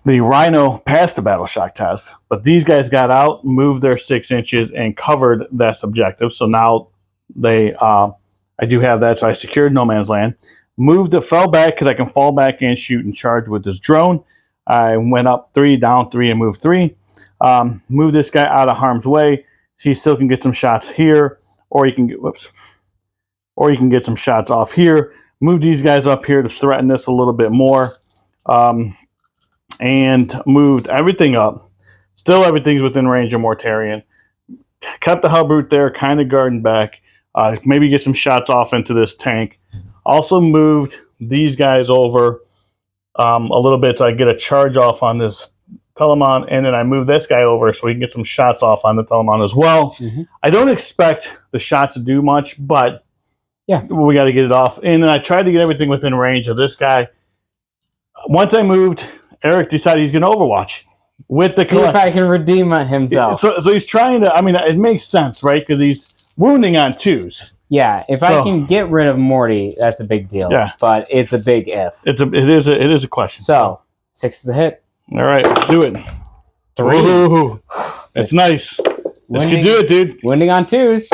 The Rhino passed the Battle Shock test, but these guys got out, moved their 6 inches, and covered that objective. So now I do have that. So I secured No Man's Land. Fell back because I can fall back and shoot and charge with this drone. I went up 3, down 3, and moved 3. Move this guy out of harm's way. So he still can get some shots here, or you can get or you can get some shots off here. Move these guys up here to threaten this a little bit more, and moved everything up. Still, everything's within range of Mortarion. Cut the hub route there, kind of guarding back. Maybe get some shots off into this tank. Also moved these guys over a little bit so I get a charge off on this Telemon, and then I move this guy over so we can get some shots off on the Telemon as well. I don't expect the shots to do much, but yeah, we got to get it off. And then I tried to get everything within range of this guy. Once I moved, Eric decided he's going to Overwatch with the See if I can redeem himself. So he's trying to. I mean, it makes sense, right? Because he's wounding on 2s. Yeah, if I can get rid of Morty, that's a big deal. Yeah, but it's a big if. It is a question. So 6 is a hit. All right, let's do it. 3. Ooh, that's nice. This could do it, dude. Wounding on 2s.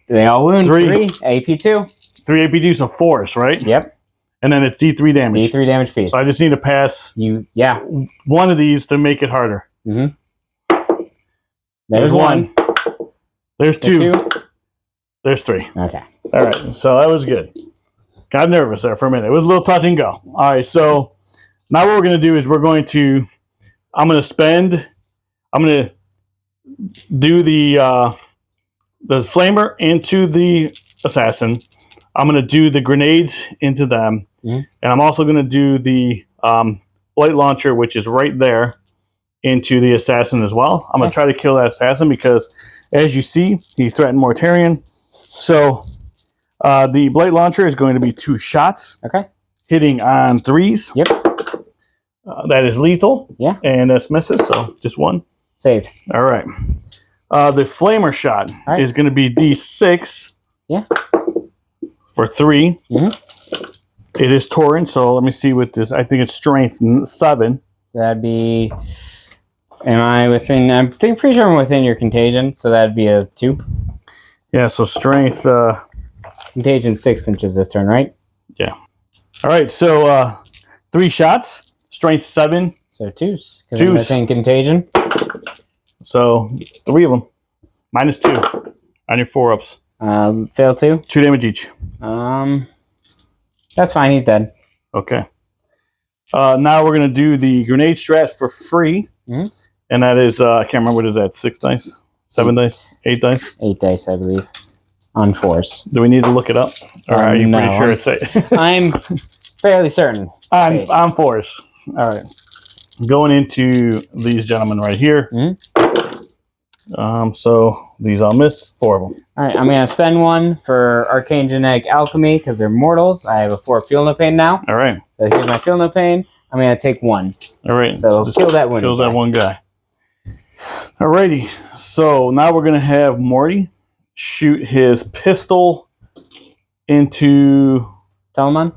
They all wound. 3. AP2. 3 AP2, so 4s, right? Yep. And then it's D3 damage. D3 damage piece. So I just need to pass one of these to make it harder. There's 1. There's 2. There's 3. Okay. All right, so that was good. Got nervous there for a minute. It was a little touch and go. All right, so now what we're going to do is I'm going to do the flamer into the assassin. I'm going to do the grenades into them. And I'm also going to do the light launcher, which is right there, into the assassin as well. I'm going to try to kill that assassin because, as you see, he threatened Mortarion. So the blade launcher is going to be 2 shots. Okay. Hitting on 3s. Yep. That is lethal. Yeah. And that's misses, so just 1. Saved. All right. The flamer shot is going to be D6. Yeah. For 3. It is Tauren, so let me see what this. I think it's strength 7. That'd be. Am I within? I'm pretty sure I'm within your contagion, so that'd be a 2. Yeah, so strength. Contagion 6 inches this turn, right? Yeah. All right, so 3 shots, strength 7. So 2s. 2s. I'm within contagion. So 3 of them. -2 on your 4-ups. Fail 2. 2 damage each. That's fine. He's dead. Okay. Now we're going to do the grenade strat for free. And that is, I can't remember, what is that, 6 dice? 7 dice? 8 dice? 8 dice, I believe. On 4s. Do we need to look it up? Or are you pretty sure it's 8? I'm fairly certain. On 4s. All right. Going into these gentlemen right here. So these all miss. 4 of them. All right, I'm going to spend 1 for Arcane Genetic Alchemy because they're mortals. I have a 4 Feel No Pain now. All right. So here's my Feel No Pain. I'm going to take 1. All right. So just kill that one. Kills that one guy. All righty. So now we're going to have Morty shoot his pistol into Telemon.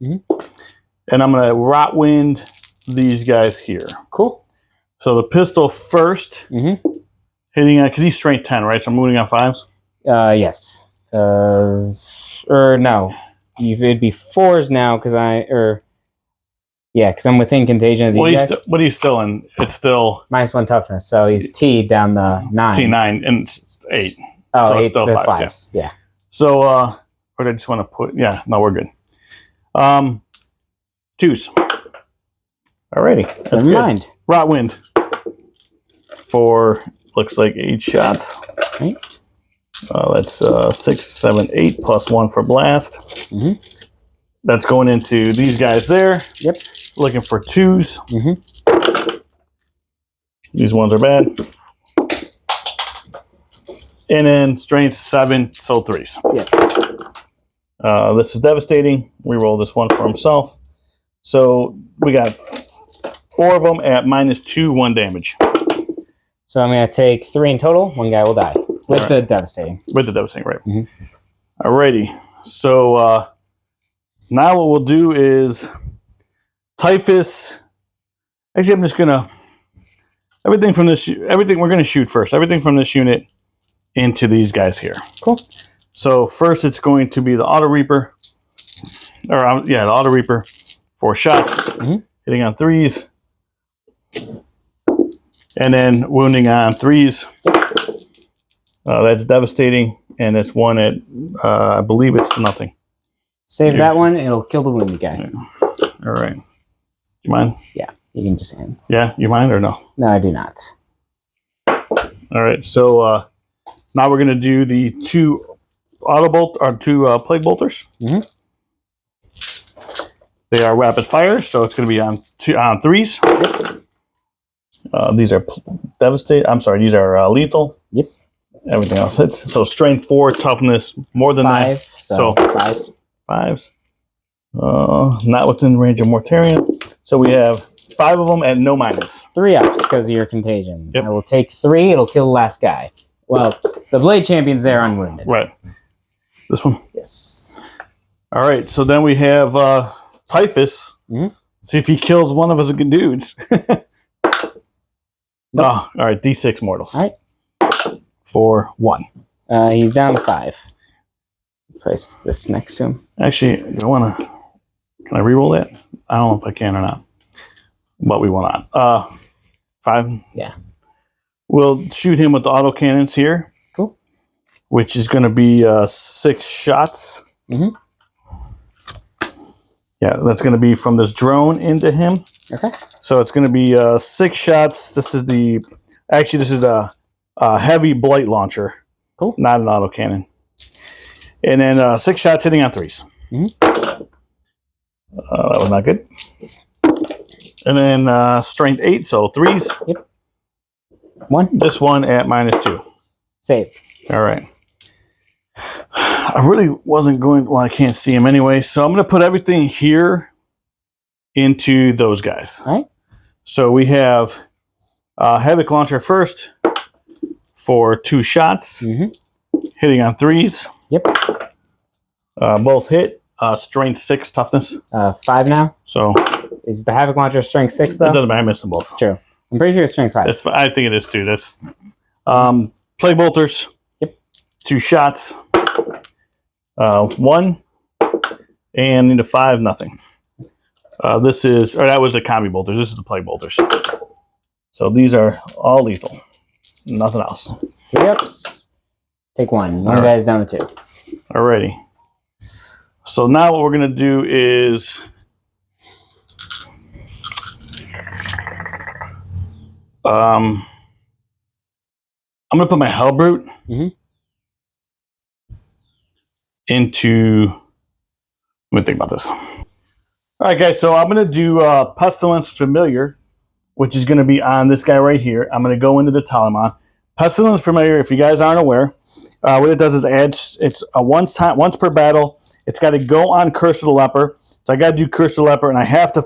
And I'm going to rot wind these guys here. Cool. So the pistol first, hitting on, because he's strength 10, right? So I'm moving on 5s? Yes. Or no. It'd be 4s now because because I'm within contagion of these guys. But he's still in, it's still... -1 toughness, so he's T'd down the 9. T9 and 8. Oh, so 8 it's still to 5s. 5s. Yeah. So, what did I just want to put? Yeah, no, we're good. 2s. Alrighty. That's Never good. mind. Rot wind. For, looks like 8 shots. Right. That's 6, 7, 8 plus 1 for blast. Mm-hmm. That's going into these guys there. Yep. Looking for 2s. Mm-hmm. These ones are bad. And then strength 7, so 3s. Yes. This is devastating. We roll this one for himself. So we got 4 of them at -2, 1 damage. So I'm going to take 3 in total. 1 guy will die. With the devastating. With the devastating, right. Mm-hmm. Alrighty. So now what we'll do is Typhus. Actually, I'm just going to... Everything we're going to shoot first. Everything from this unit into these guys here. Cool. So first it's going to be the Auto Reaper. Or, yeah, the Auto Reaper. 4 shots. Mm-hmm. Hitting on 3s. And then wounding on 3s. That's devastating. And it's one at, I believe it's nothing. Save that one. It'll kill the wounded guy. Yeah. All right. Do you mind? Yeah. You can just end. Yeah, you mind or no? No, I do not. All right. So now we're going to do the 2 plague bolters. Mm-hmm. They are rapid fire, so it's going to be on 3s. Yep. These are devastating. I'm sorry, these are lethal. Yep. Everything else hits. So strength 4, toughness more than 5. that. So 5s. 5s. Not within range of Mortarion. So we have 5 of them at no minus. 3 ups because of your contagion. Yep. I will take 3. It'll kill the last guy. Well, the Blade Champion's there unwounded. Right. This one. Yes. All right. So then we have Typhus. Mm-hmm. See if he kills one of us good dudes. Nope. Oh, all right. D6 mortals. All right. For 1. He's down to 5. Place this next to him. Actually, do I want to... Can I reroll that? I don't know if I can or not. But we will not. 5? Yeah. We'll shoot him with the autocannons here. Cool. Which is going to be 6 shots. Mm-hmm. Yeah, that's going to be from this drone into him. Okay. So it's going to be 6 shots. This is the... Actually, this is a heavy blight launcher. Cool. Not an autocannon. And then 6 shots hitting on 3s. Mm-hmm. That was not good. And then strength 8, so 3s. Yep. 1. This one at -2. Save. All right. I really wasn't going... Well, I can't see him anyway. So I'm going to put everything here into those guys. All right. So we have Havoc Launcher first for 2 shots. Mm-hmm. Hitting on 3s. Yep. Both hit. Strength 6, toughness. 5 now. So Is the Havoc Launcher strength 6 though? it doesn't matter. I missed them both. True. I'm pretty sure it's strength 5. I think it is too. That's Plague Bolters. Yep. 2 shots. 1 and into 5, nothing. That was the Combi Bolters. This is the Plague Bolters. So these are all lethal. Nothing else. 3 ups. Take 1. One All guy's down to 2. Alrighty. So now what we're gonna do is I'm gonna put my Hellbrute into. Let me think about this. All right, guys. So I'm gonna do Pestilence Familiar, which is gonna be on this guy right here. I'm gonna go into the Talimon. Pestilence Familiar. If you guys aren't aware, what it does is it's a once per battle. It's got to go on Curse of the Leper. So I got to do Curse of the Leper, and I have to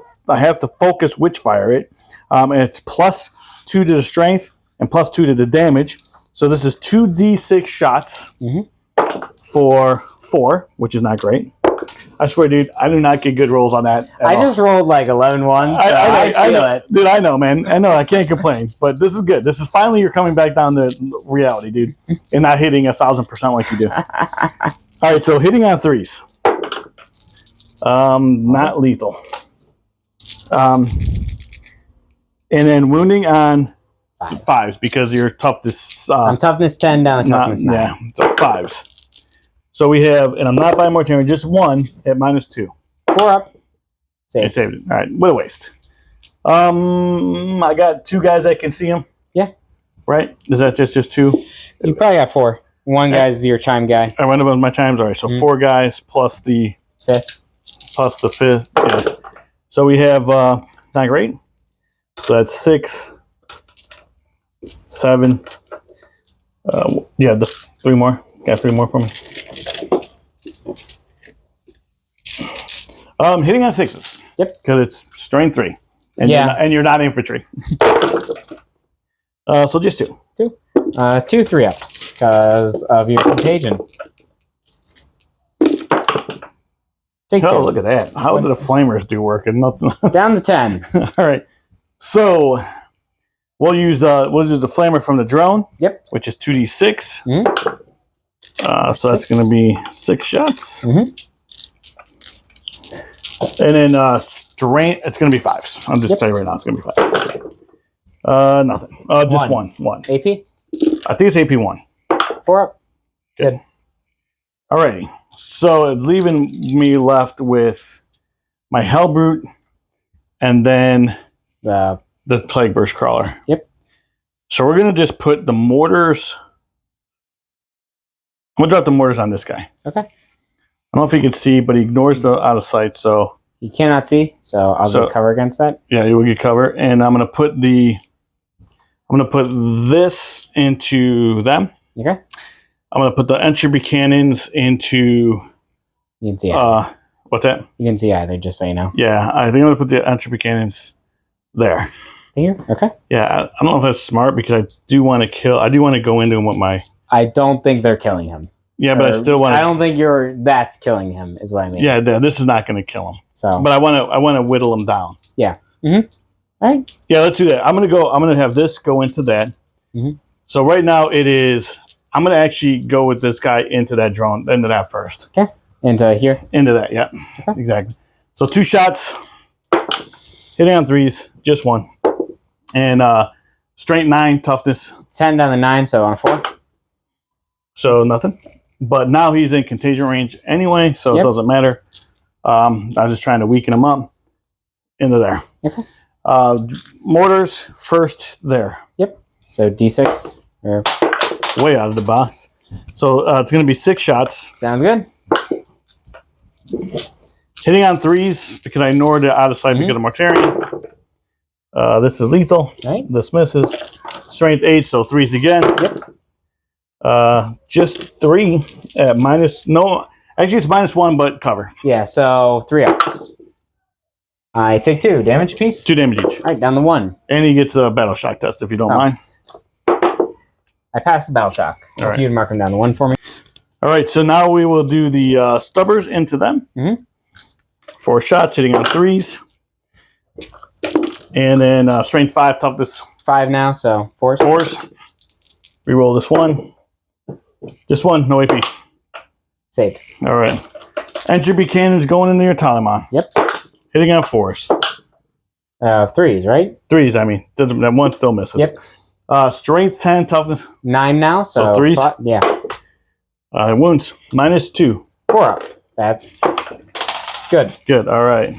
focus Witchfire it. And it's +2 to the strength and +2 to the damage. So this is 2d6 shots for 4, which is not great. I swear, dude, I do not get good rolls on that. I just rolled like 11 ones, so I feel it. Dude, I know, man. I know. I can't complain. But this is good. This is finally you're coming back down to reality, dude, and not hitting 1,000% like you do. All right, so hitting on 3s. Not lethal. And then wounding on 5s because you're toughness. I'm toughness 10 down to toughness 9. Yeah, so 5s. So we have, and I'm not buying Mortarion, just 1 at -2. 4 up. Save. I saved it. All right, what a waste. I got 2 guys that can see him. Yeah. Right? Is that just 2? You probably got 4. One guy's your chime guy. One of them my chimes. All right, so 4 guys plus the Fifth. Yeah. So we have not great. So that's 6, 7. Yeah, the 3 more. Got 3 more for me. Hitting on 6s. Yep. Because it's strength 3, and you're not infantry. So just 2. 2. 2 3-ups because of your contagion. Take 2. Look at that! How did the flamers do work and nothing? Down to 10. All right. So we'll use the flamer from the drone. Yep. Which is 2d6. So that's going to be 6 shots. And then strength, it's going to be 5s. I'm just telling you right now, it's going to be 5. Nothing. Just 1. AP? I think it's AP 1. 4 up. Good. Alrighty. So it's leaving me left with my Hellbrute and then the Plague Burst Crawler. Yep. So we're going to just put the mortars. I'm going to drop the mortars on this guy. Okay. I don't know if he can see, but he ignores the out of sight, so... He cannot see, so I'll get cover against that. Yeah, you will get cover. And I'm going to put this into them. Okay. I'm going to put the entropy cannons into... You can see either. What's that? You can see either, just so you know. Yeah, I think I'm going to put the entropy cannons there. Here? Okay. Yeah, I don't know if that's smart because I do want to kill... I do want to go into him with my... I don't think they're killing him. Yeah, but I still want to... I don't think that's killing him, is what I mean. Yeah, this is not going to kill him. So, but I want to whittle him down. Yeah. All right. Yeah, let's do that. I'm going to have this go into that. So right now it is... I'm going to actually go with this guy into that drone, into that first. Okay. Into here? Into that, yeah. Okay. Exactly. So 2 shots. Hitting on 3s. Just 1. And strength 9, toughness. 10 down to 9, so on a 4. So nothing. But now he's in contagion range anyway, so it doesn't matter. I'm just trying to weaken him up into there. Okay. Mortars first there. Yep. So D6. Or... Way out of the box. So it's going to be 6 shots. Sounds good. Hitting on 3s because I ignored it out of sight because of Mortarion. This is lethal. Right. This misses. Strength 8, so 3s again. Yep. Just 3 at minus... No, actually it's -1, but cover. Yeah, so 3-ups. I take 2 damage apiece. 2 damage each. All right, down to 1. And he gets a battle shock test if you don't mind. I passed the battle shock. If you'd mark them down to 1 for me. All right, so now we will do the stubbers into them. 4 shots, hitting on 3s. And then strength 5, toughness 5 now, so 4s. 4s. Reroll this 1. Just 1, no AP. Saved. All right. Entropy cannons going into your Talaman. Yep. Hitting on 4s. 3s, right? 3s, I mean. That 1 still misses. Yep. Strength 10, toughness. 9 now, so 3s? Yeah. Wounds, -2. 4 up. That's good. Good, all right.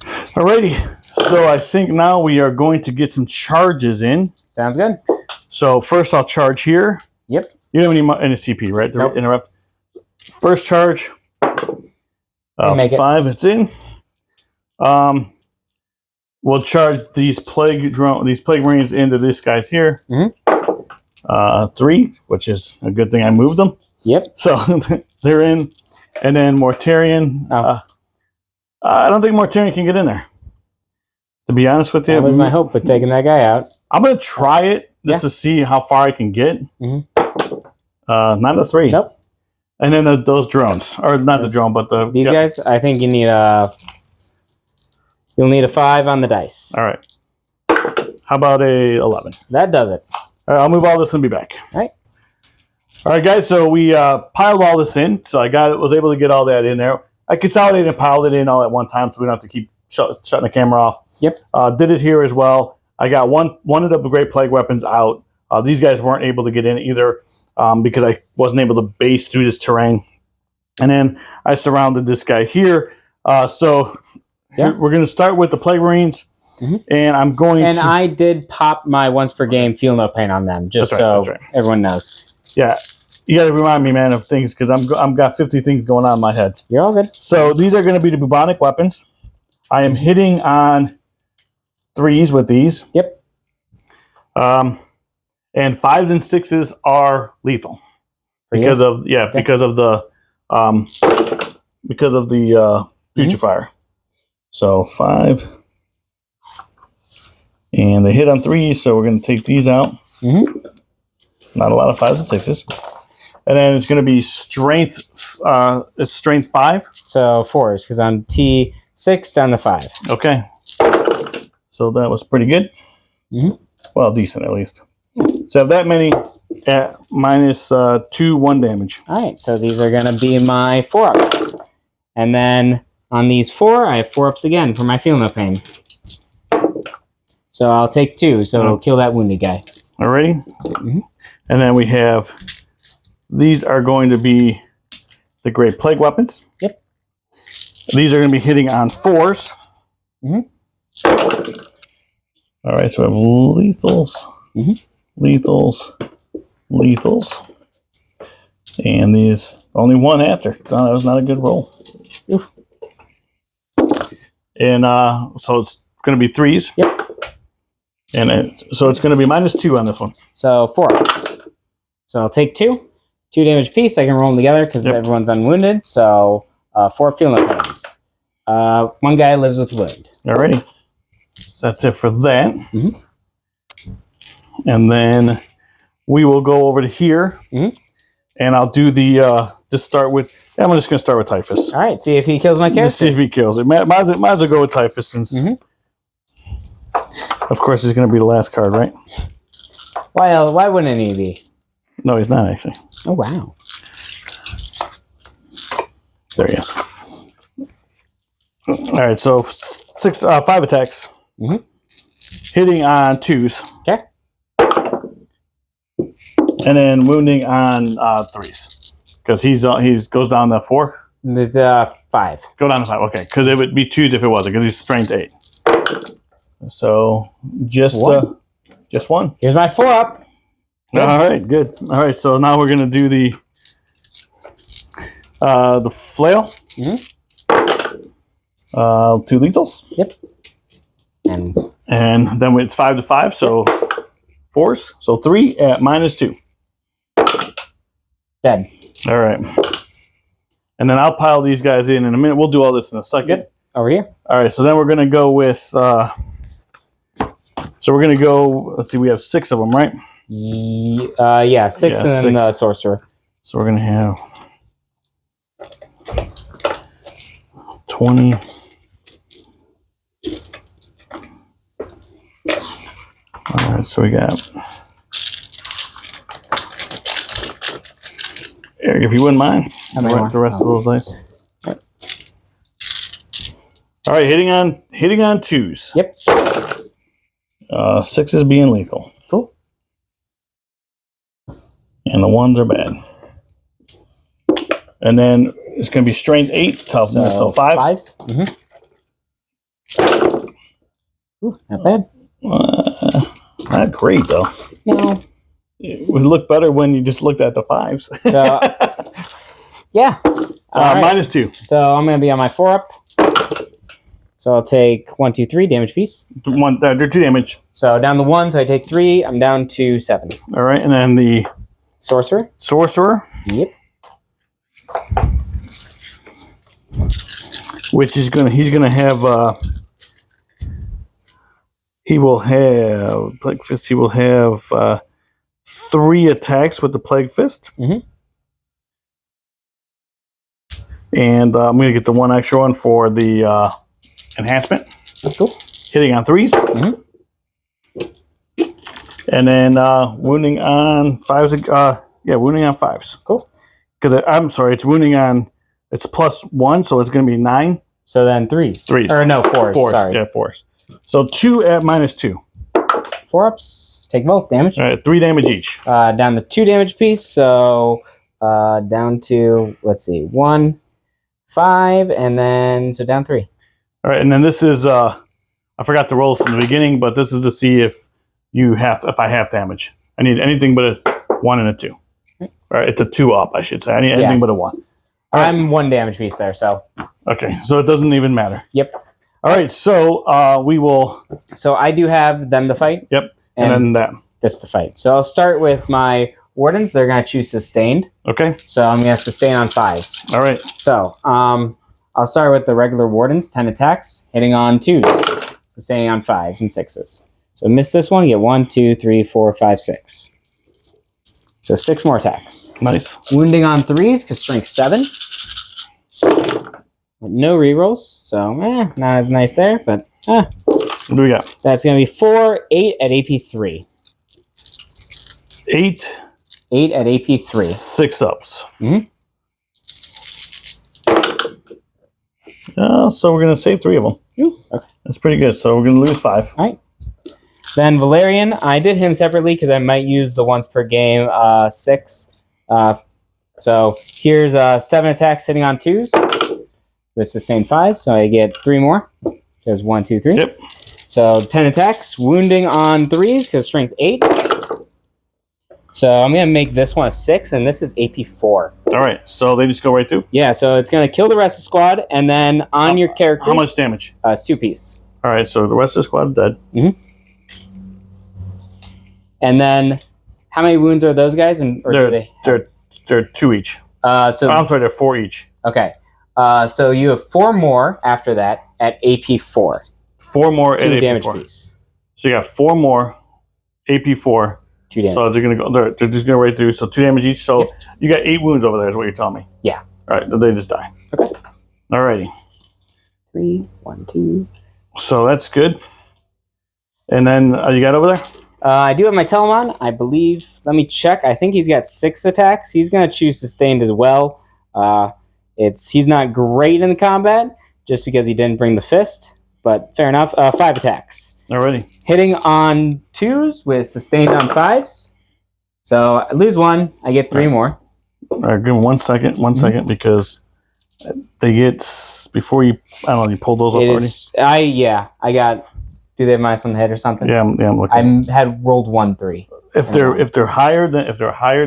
Alrighty. So I think now we are going to get some charges in. Sounds good. So first I'll charge here. Yep. You don't have any CP, right? Nope. Interrupt. First charge. Make 5, it's in. We'll charge these plague marines into these guys here. 3, which is a good thing I moved them. Yep. So they're in. And then Mortarion. I don't think Mortarion can get in there. To be honest with you. That was my hope with taking that guy out. I'm going to try it just to see how far I can get. Not a 3. Nope. And then those drones. Or not the drone, but the... These guys, I think you need you'll need a 5 on the dice. All right. How about a 11? That does it. All right, I'll move all this and be back. All right. All right, guys. So we piled all this in. So I was able to get all that in there. I consolidated and piled it in all at one time, so we don't have to keep shutting the camera off. Yep. Did it here as well. I got one of the great plague weapons out. These guys weren't able to get in either because I wasn't able to base through this terrain. And then I surrounded this guy here. So we're going to start with the plague marines. And I'm going to... I did pop my once per game feel no pain on them, just so everyone knows. Yeah, you got to remind me, man, of things because I'm got 50 things going on in my head. You're all good. So these are going to be the bubonic weapons. I am hitting on 3s with these. Yep. And 5s and 6s are lethal because of the future fire. So 5, and they hit on 3s, so we're going to take these out. Not a lot of 5s and 6s. And then it's going to be strength. It's strength 5. So 4s, because I'm T6 down to 5. Okay. So that was pretty good. Well, decent at least. So I have that many at minus 2, 1 damage. All right, so these are going to be my 4-ups. And then on these 4, I have 4-ups again for my Feel No Pain. So I'll take 2, so it'll kill that wounded guy. Alrighty. And then we have, these are going to be the Great Plague weapons. Yep. These are going to be hitting on 4s. Alright, so we have lethals, lethals, lethals. And these, only 1 after. Oh, that was not a good roll. Oof. And so it's going to be 3s. Yep. And so it's going to be minus 2 on this one. So 4-ups. So I'll take 2. 2 damage piece. I can roll them together because everyone's unwounded. So 4 Feel No Pains. 1 guy lives with wound. Alrighty. So that's it for that. And then we will go over to here. And I'll do the, just start with, I'm just going to start with Typhus. All right, see if he kills my character. Just see if he kills it. Might as well go with Typhus since, of course, he's going to be the last card, right? Why wouldn't he be? No, he's not, actually. Oh, wow. There he is. All right, so 5 attacks. Hitting on 2s. Okay. And then wounding on 3s. Because he goes down to 4? 5. Go down to 5, okay. Because it would be 2s if it wasn't, because he's strength 8. So just 1. Here's my 4-up. All right, good. All right, so now we're gonna do the flail. 2 lethals. Yep. And then it's 5 to 5, so 4s. So 3 at minus 2. Dead. All right. And then I'll pile these guys in a minute. We'll do all this in a second. Yep. Over here. All right, so then we're going to go with... so we're going to go... Let's see, we have 6 of them, right? Yeah, 6 and then sorcerer. So we're going to have 20... All right, so we got... Eric, if you wouldn't mind, the rest of those dice. All right, hitting on 2s. Yep. 6s being lethal. Cool. And the 1s are bad. And then it's going to be strength 8, toughness, so 5s. 5s. Ooh, not bad. Not great, though. No. It would look better when you just looked at the 5s. So, yeah. Right. Minus 2. So I'm going to be on my 4-up. So I'll take 1, 2, 3 damage piece. They're 2 damage. So down to 1, so I take 3. I'm down to 7. All right, and then the sorcerer. Yep. Which is he's gonna have he will have Plague Fist. He will have 3 attacks with the Plague Fist. And I'm gonna get the 1 extra one for the enhancement. Cool. Hitting on 3s. And then wounding on 5s. Wounding on 5s. Cool. Because I'm sorry, it's wounding on. It's plus 1, so it's going to be 9. So then 3s. 3s. Or no, 4s. 4s. Sorry. Yeah, 4s. So 2 at minus 2. 4-ups. Take both damage. All right, 3 damage each. Down to 2 damage piece. So down to, let's see, 1, 5, and then so down 3. All right, and then this is I forgot to roll this in the beginning, but this is to see if I have damage. I need anything but a 1 and a 2. Right. All right, it's a 2 up, I should say. Anything but a 1. All right. I'm 1 damage piece there, so. Okay, so it doesn't even matter. Yep. All right, so we will. So I do have them to fight. Yep, and then that. This to fight. So I'll start with my wardens. They're going to choose sustained. Okay. So I'm going to sustain on 5s. All right. So I'll start with the regular wardens, 10 attacks, hitting on 2s, sustaining on 5s and 6s. So miss this one, you get 1, 2, 3, 4, 5, 6. So 6 more attacks. Nice. Wounding on 3s, because strength 7. No rerolls, so not as nice there, but What do we got? that's going to be 4, 8 at AP 3. 8. 8 at AP 3. 6 ups. Mm-hmm. So we're going to save 3 of them. Ooh, okay. That's pretty good. So we're going to lose 5. All right. Then Valerian, I did him separately because I might use the once per game 6. So here's 7 attacks hitting on 2s with sustained 5, so I get 3 more. There's 1, 2, 3. Yep. So 10 attacks, wounding on 3s because strength 8. So I'm going to make this one a 6, and this is AP 4. All right, so they just go right through? Yeah, so it's going to kill the rest of the squad, and then on your characters... How much damage? It's 2 piece. All right, so the rest of the squad's dead. Mm-hmm. And then, how many wounds are those guys? They're 2 each. I'm sorry, they're 4 each. Okay. So you have 4 more after that at AP 4. 4 more at 2 AP damage 4. piece. So you got 4 more AP 4. 2 damage. So they're gonna go. They're just gonna right through. So 2 damage each. So Yep. you got 8 wounds over there. Is what you're telling me? Yeah. All right. They just die. Okay. Alrighty. 3, 1, 2. So that's good. And then you got over there? I do have my Telemon, I believe. Let me check. I think he's got 6 attacks. He's going to choose sustained as well. He's not great in the combat just because he didn't bring the fist, but fair enough. 5 attacks. Alrighty. Hitting on 2s with sustained on 5s. So I lose 1. I get 3 more. All right. Give me 1 second. 1 second because they get before you. I don't know. You pulled those up already. I got. Do they have -1 hit or something? Yeah, I'm looking. I had rolled 1, 3. If they're higher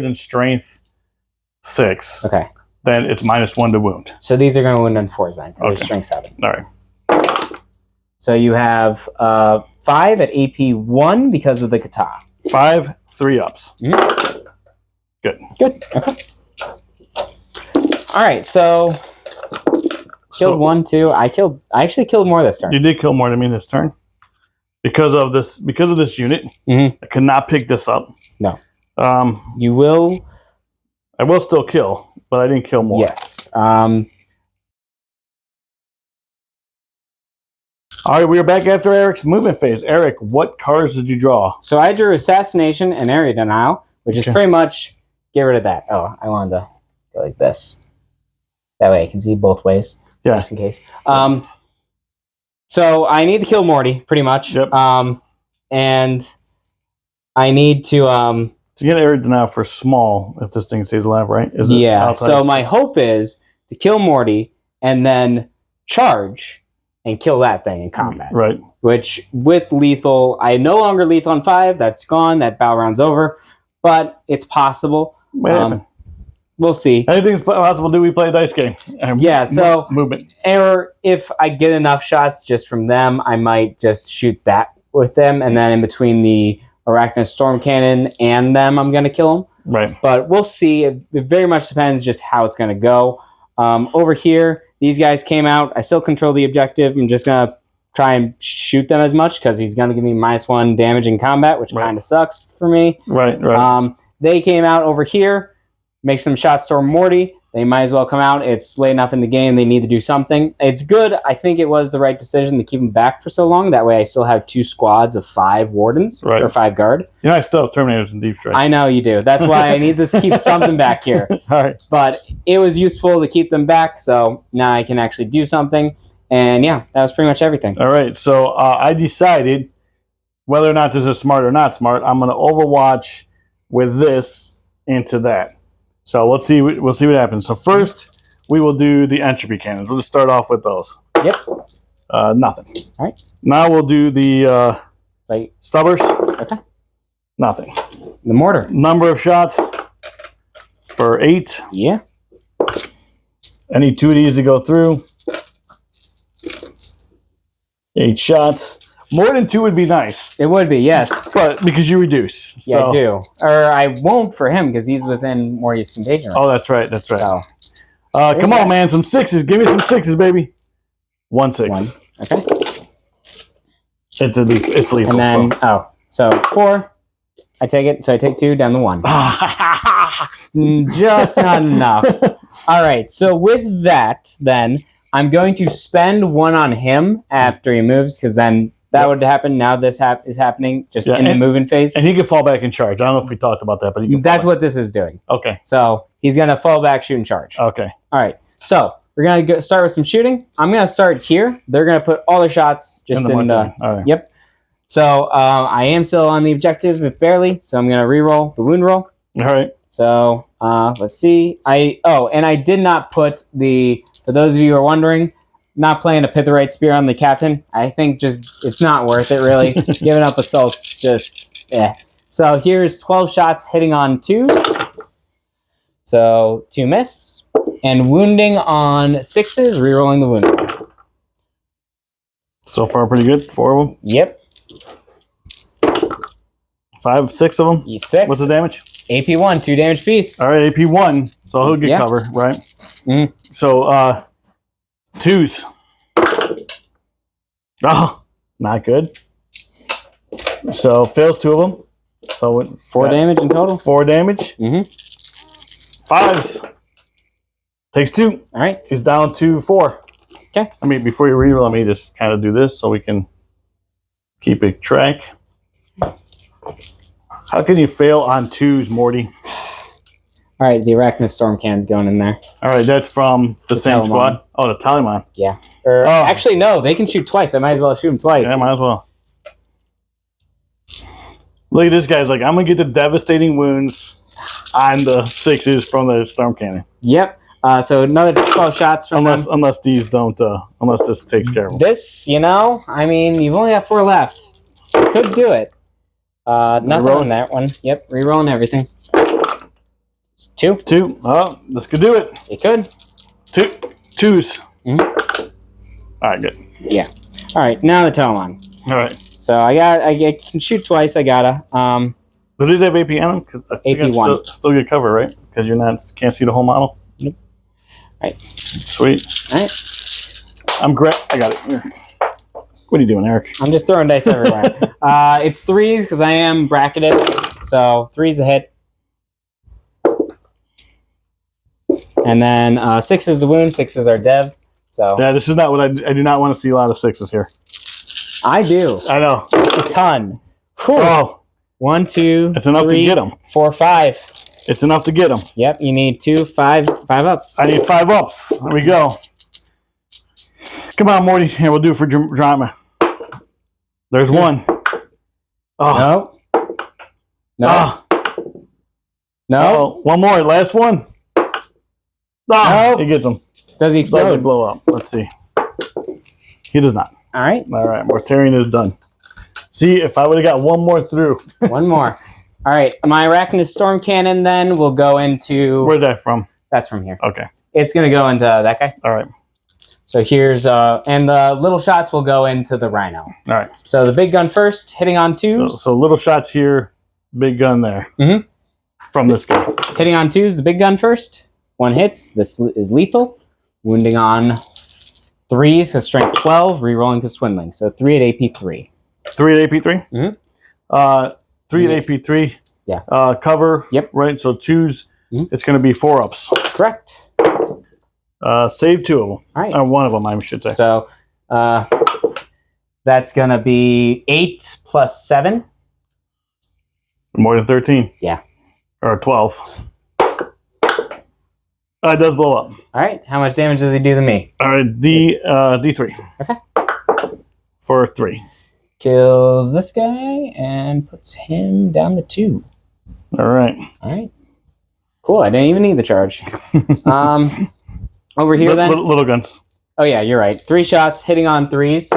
than strength 6, Okay. then it's -1 to wound. So these are going to wound on 4s then, because they're strength 7. All right. So you have 5 at AP 1 because of the kata. 5 3 ups. Mm-hmm. Good. Good. Okay. All right. So killed 1, 2. I actually killed more this turn. You did kill more than me this turn. Because of this unit, Mm-hmm. I could not pick this up. No. You will. I will still kill, but I didn't kill more. Yes. All right, we are back after Eric's movement phase. Eric, what cards did you draw? So I drew Assassination and Area Denial, which is pretty much get rid of that. Oh, I wanted to go like this. That way I can see both ways. Yeah. Just in case. So I need to kill Morty, pretty much. Yep. And I need to... To get Area Denial for small, if this thing stays alive, right? Is it outside so of my hope is to kill Morty and then charge and kill that thing in combat. Right. Which, with lethal, I no longer lethal on 5. That's gone. That battle round's over. But it's possible. We'll see. Anything's possible. Do we play a dice game? Yeah, so... Movement. Or if I get enough shots just from them, I might just shoot that with them. And then in between the Arachnid Storm Cannon and them, I'm going to kill them. Right. But we'll see. It very much depends just how it's going to go. Over here, these guys came out. I still control the objective. I'm just going to try and shoot them as much because he's going to give me -1 damage in combat, which kind of sucks for me. Right. They came out over here, make some shots toward Morty. They might as well come out. It's late enough in the game. They need to do something. It's good. I think it was the right decision to keep them back for so long. That way I still have 2 squads of 5 wardens or 5 guard. You know, I still have Terminators and Deep Strike. I know you do. That's why I need to keep something back here. All right. But it was useful to keep them back, so now I can actually do something. And yeah, that was pretty much everything. All right. So I decided whether or not this is smart or not smart. I'm going to Overwatch with this into that. So let's see. We'll see what happens. So first, we will do the entropy cannons. We'll just start off with those. Yep. Nothing. All right. Now we'll do the stubbers. Okay. Nothing. The mortar. Number of shots. for 8. Yeah. I need 2 of these to go through. 8 shots. More than 2 would be nice. It would be, yes. But because you reduce. Yeah, so. I do. Or I won't for him because he's within Morty's contagion. Oh, that's right. That's right. So, come on, man. Some 6s. Give me some 6s, baby. 1 6. 1. Okay. It's lethal. And then, so 4. I take it. So I take 2 down to 1. Just not enough. All right. So with that, then, I'm going to spend 1 on him after he moves because then that would happen. Now this is happening just in the moving phase. And he can fall back in charge. I don't know if we talked about that, but he can that's what this is doing. Okay. So he's going to fall back, shoot, and charge. Okay. All right. So we're going to start with some shooting. I'm going to start here. They're going to put all their shots just in the... All right. Yep. So I am still on the objective, if barely. So I'm going to re-roll the wound roll. All right. So let's see. And I did not put for those of you who are wondering, not playing a Pithorite Spear on the captain. I think just it's not worth it, really. Giving up assaults, just, So here's 12 shots hitting on 2s. So 2 miss. And wounding on 6s, re-rolling the wound. So far, pretty good. 4 of them. Yep. 5, 6 of them. E6. What's the damage? AP1, 2 damage piece. All right, AP1. So he'll get cover, right? Mm. So 2s. Oh, not good. So fails 2 of them. So 4 damage in total. 4 damage. Mm-hmm. 5s. Takes 2. All right. He's down to 4. Okay. I mean, before you reroll, let me just kind of do this so we can keep a track. How can you fail on 2s, Morty? All right, the Arachnid Storm Cannon's going in there. All right, that's from the same squad. Oh, the Taliban. Yeah. Actually, no, they can shoot twice. I might as well shoot them twice. Yeah, might as well. Look at this guy's like, I'm going to get the devastating wounds on the 6s from the Storm Cannon. Yep. So another 12 shots from unless these don't, unless this takes care of them. This, I mean, you've only got 4 left. Could do it. Nothing on that one. Yep, re-rolling everything. 2. 2. Oh, this could do it. It could. 2s. Mm-hmm. All right, good. Yeah. All right, now the Telemon. All right. So I can shoot twice. I gotta. But do they have AP on them? Because AP1. Still get cover, right? Because can't see the whole model. Nope. All right. Sweet. All right. I'm great. I got it. Here. What are you doing, Eric? I'm just throwing dice everywhere. It's 3s because I am bracketed. So 3's a hit. And then 6 is the wound. 6s are dev. So yeah, this is not what I do not want to see a lot of 6s here. I do. I know. A ton. Whew. Oh. 1, 2, it's enough 3, to get them. 4, 5. It's enough to get them. Yep, you need 2, 5 ups. I need 5 ups. There we go. Come on, Morty. Here, we'll do it for drama. There's 1. Oh. No. Oh. No. Oh, 1 more. Last one. Oh, he gets him. Does he explode? Does it blow up? Let's see. He does not. All right. All right. Mortarian is done. See, if I would have got 1 more through. 1 more. All right. My Arachnid Storm Cannon then will go into... Where's that from? That's from here. Okay. It's going to go into that guy. All right. So here's... and the little shots will go into the Rhino. All right. So the big gun first, hitting on 2s. So little shots here, big gun there. Mm-hmm. From this guy. Hitting on 2s, the big gun first. 1 hits. This is lethal. Wounding on 3s, so strength 12. Rerolling to swindling. So 3 at AP 3. 3 at AP 3? Mm-hmm. 3 at AP 3. Yeah. Cover. Yep. Right, so 2s. Mm-hmm. It's going to be 4 ups. Correct. Save 2 of them. All right. 1 of them, I should say. So that's going to be 8 plus 7. More than 13. Yeah. Or 12. It does blow up. All right. How much damage does he do to me? All right. D3. Okay. For 3. Kills this guy and puts him down to 2. All right. All right. Cool. I didn't even need the charge. Over here then. Little guns. Oh yeah, you're right. 3 shots hitting on 3s.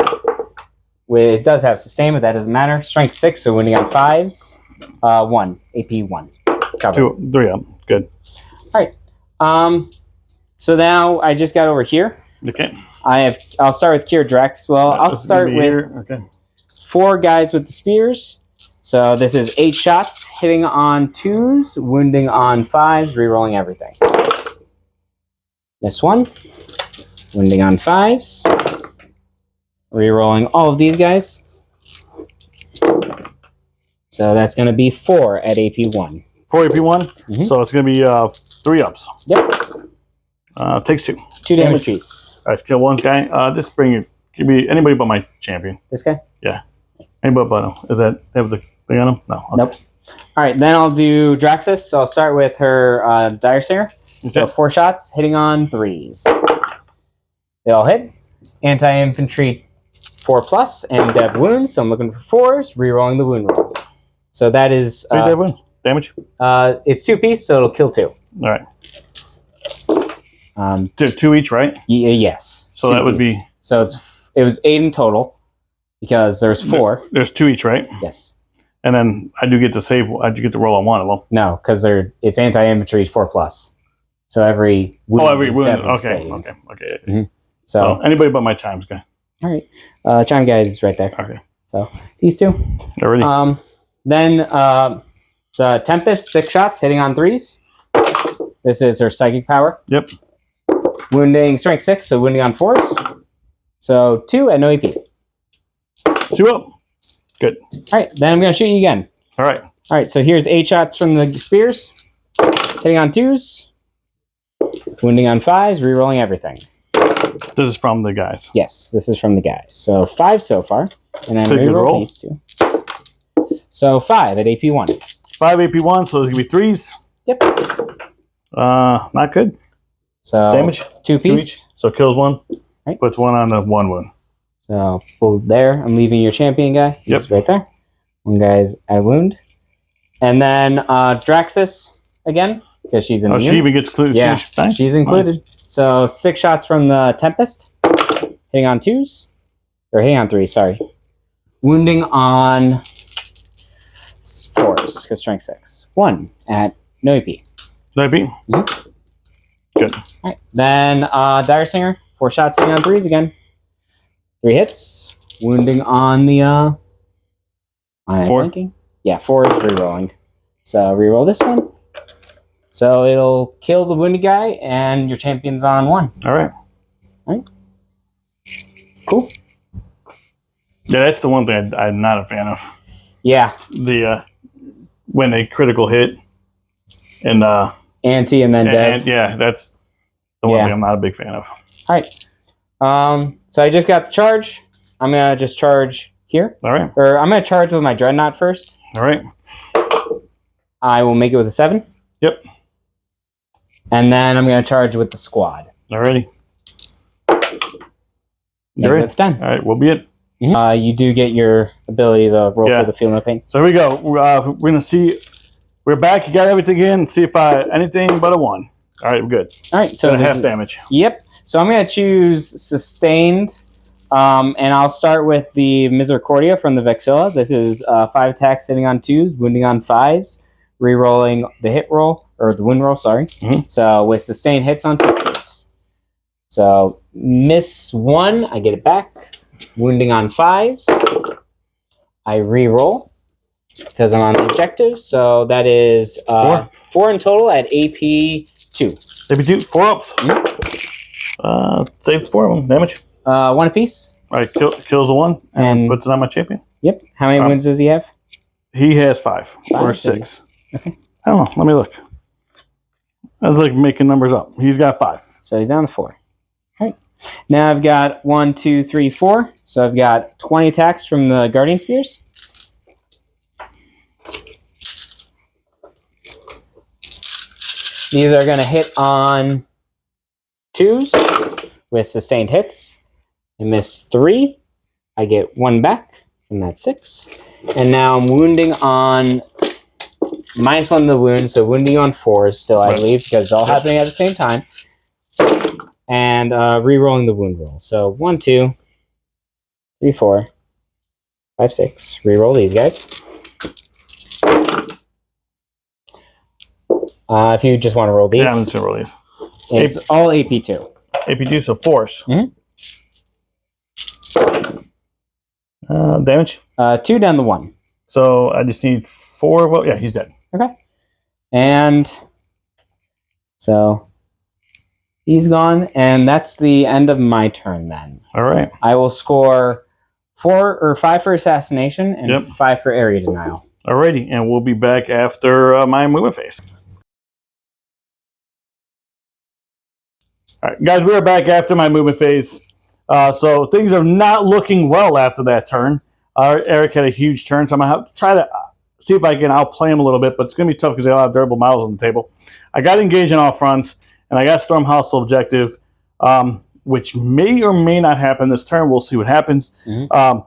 It does have sustain, but that doesn't matter. Strength 6, so winning on 5s. 1 AP 1. Cover. 3 up. Good. All So now I just got over here. Okay. I'll start with Kier Drex. Well, I'll start with 4 guys with the spears. So this is 8 shots, hitting on 2s, wounding on 5s, rerolling everything. This one, wounding on 5s, rerolling all of these guys. So that's going to be 4 at AP1. 4 AP1? So it's going to be 3 ups. Yep. Takes 2. 2 damage piece. All right, kill one guy. Just bring it. Give me anybody but my champion. This guy? Yeah. Anybody but him. Is that have the thing on him? No. Okay. Nope. All right, then I'll do Draxus. So I'll start with her Dire Singer. So 4 shots, hitting on 3s. They all hit. Anti-infantry 4+, and dev wounds. So I'm looking for 4s, rerolling the wound roll. So that is 3 dev wounds. Damage? It's 2 piece, so it'll kill 2. All right. 2 each, right? Yes. So that would be. So it was 8 in total because there's 4. There's 2 each, right? Yes. And then I do get to save. I do get to roll on one of them. No, because it's anti-infantry 4+. So every wound. Every is wound. devastating. Okay. So anybody but my chimes guy. All right. Chime guy is right there. Okay. So these 2. Already. Then the Tempest, 6 shots, hitting on 3s. This is her psychic power. Yep. Wounding strength 6, so wounding on 4s. So 2 at no AP. 2 up. Good. All right, then I'm going to shoot you again. All right. All right, so here's 8 shots from the spears. Hitting on 2s. Wounding on 5s, rerolling everything. This is from the guys. Yes, this is from the guys. So 5 so far. And then reroll these 2. So 5 at AP1. 5 AP1, so there's going to be 3s. Yep. Not good. So damage? 2 piece. So kills 1. Right. Puts 1 on the 1 wound. So there, I'm leaving your champion guy. He's right there. 1 guy's at wound. And then Draxus again, because she's in the she even gets included. Yeah, nice. she's included. Nice. So 6 shots from the Tempest. Hitting on 2s. Or hitting on 3, sorry. Wounding on 4s, because strength 6. 1 at no AP. No AP? Good. All right. Then Dire Singer, 4 shots hitting on 3s again. 3 hits. Wounding on the 4? Thinking. Yeah, 4 is rerolling. So reroll this one. So it'll kill the wounded guy, and your champion's on 1. All right. Cool. Yeah, that's the one thing I'm not a fan of. Yeah. The when they critical hit and anti and then dev. Yeah, that's the one thing I'm not a big fan of. All right. So I just got the charge. I'm gonna just charge here. All right. Or I'm gonna charge with my dreadnought first. All right. I will make it with a 7. Yep. And then I'm gonna charge with the squad. Alrighty. Make it with 10. All right, we'll be it. You do get your ability to roll for the Feel No Pain. So here we go. We're gonna see. We're back. You got everything in. See if anything but a 1. All right, we're good. All right, so half damage. Yep. So I'm gonna choose sustained, and I'll start with the Misericordia from the Vexilla. This is 5 attacks hitting on 2s, wounding on 5s, rerolling the hit roll or the wound roll. Sorry. So with sustained hits on 6s. So miss 1, I get it back. Wounding on 5s, I re-roll because I'm on the objective. So that is 4 in total at AP2. AP2, 4 ups. Saved 4 of them. Damage. 1 apiece. All right, kills the 1 and puts it on my champion. Yep. How many wounds does he have? He has 5 or 6. Okay. I don't know. Let me look. I was like making numbers up. He's got 5. So he's down to 4. All right. Now I've got 1, 2, 3, 4. So I've got 20 attacks from the Guardian Spears. These are going to hit on 2s with sustained hits. I miss 3. I get 1 back from that 6. And now I'm wounding on -1 to the wound, so wounding on 4s still, I believe, because it's all happening at the same time. And re-rolling the wound roll. So 1, 2, 3, 4, 5, 6. Re-roll these guys. If you just want to roll these. Yeah, I'm just going to roll these. It's all AP2. AP2, so force. Mhm. Damage. 2 down the 1. So I just need 4 of. Yeah, he's dead. Okay. And so he's gone, and that's the end of my turn then. All right. I will score 4 or 5 for assassination and 5 for area denial. Alrighty, and we'll be back after my movement phase. All right, guys, we are back after my movement phase. So things are not looking well after that turn. Eric had a huge turn, so I'm going to have to try to see if I can outplay him a little bit, but it's going to be tough because they have a lot of durable models on the table. I got engaged on all fronts, and I got Storm Hostile Objective, which may or may not happen this turn. We'll see what happens. Mm-hmm.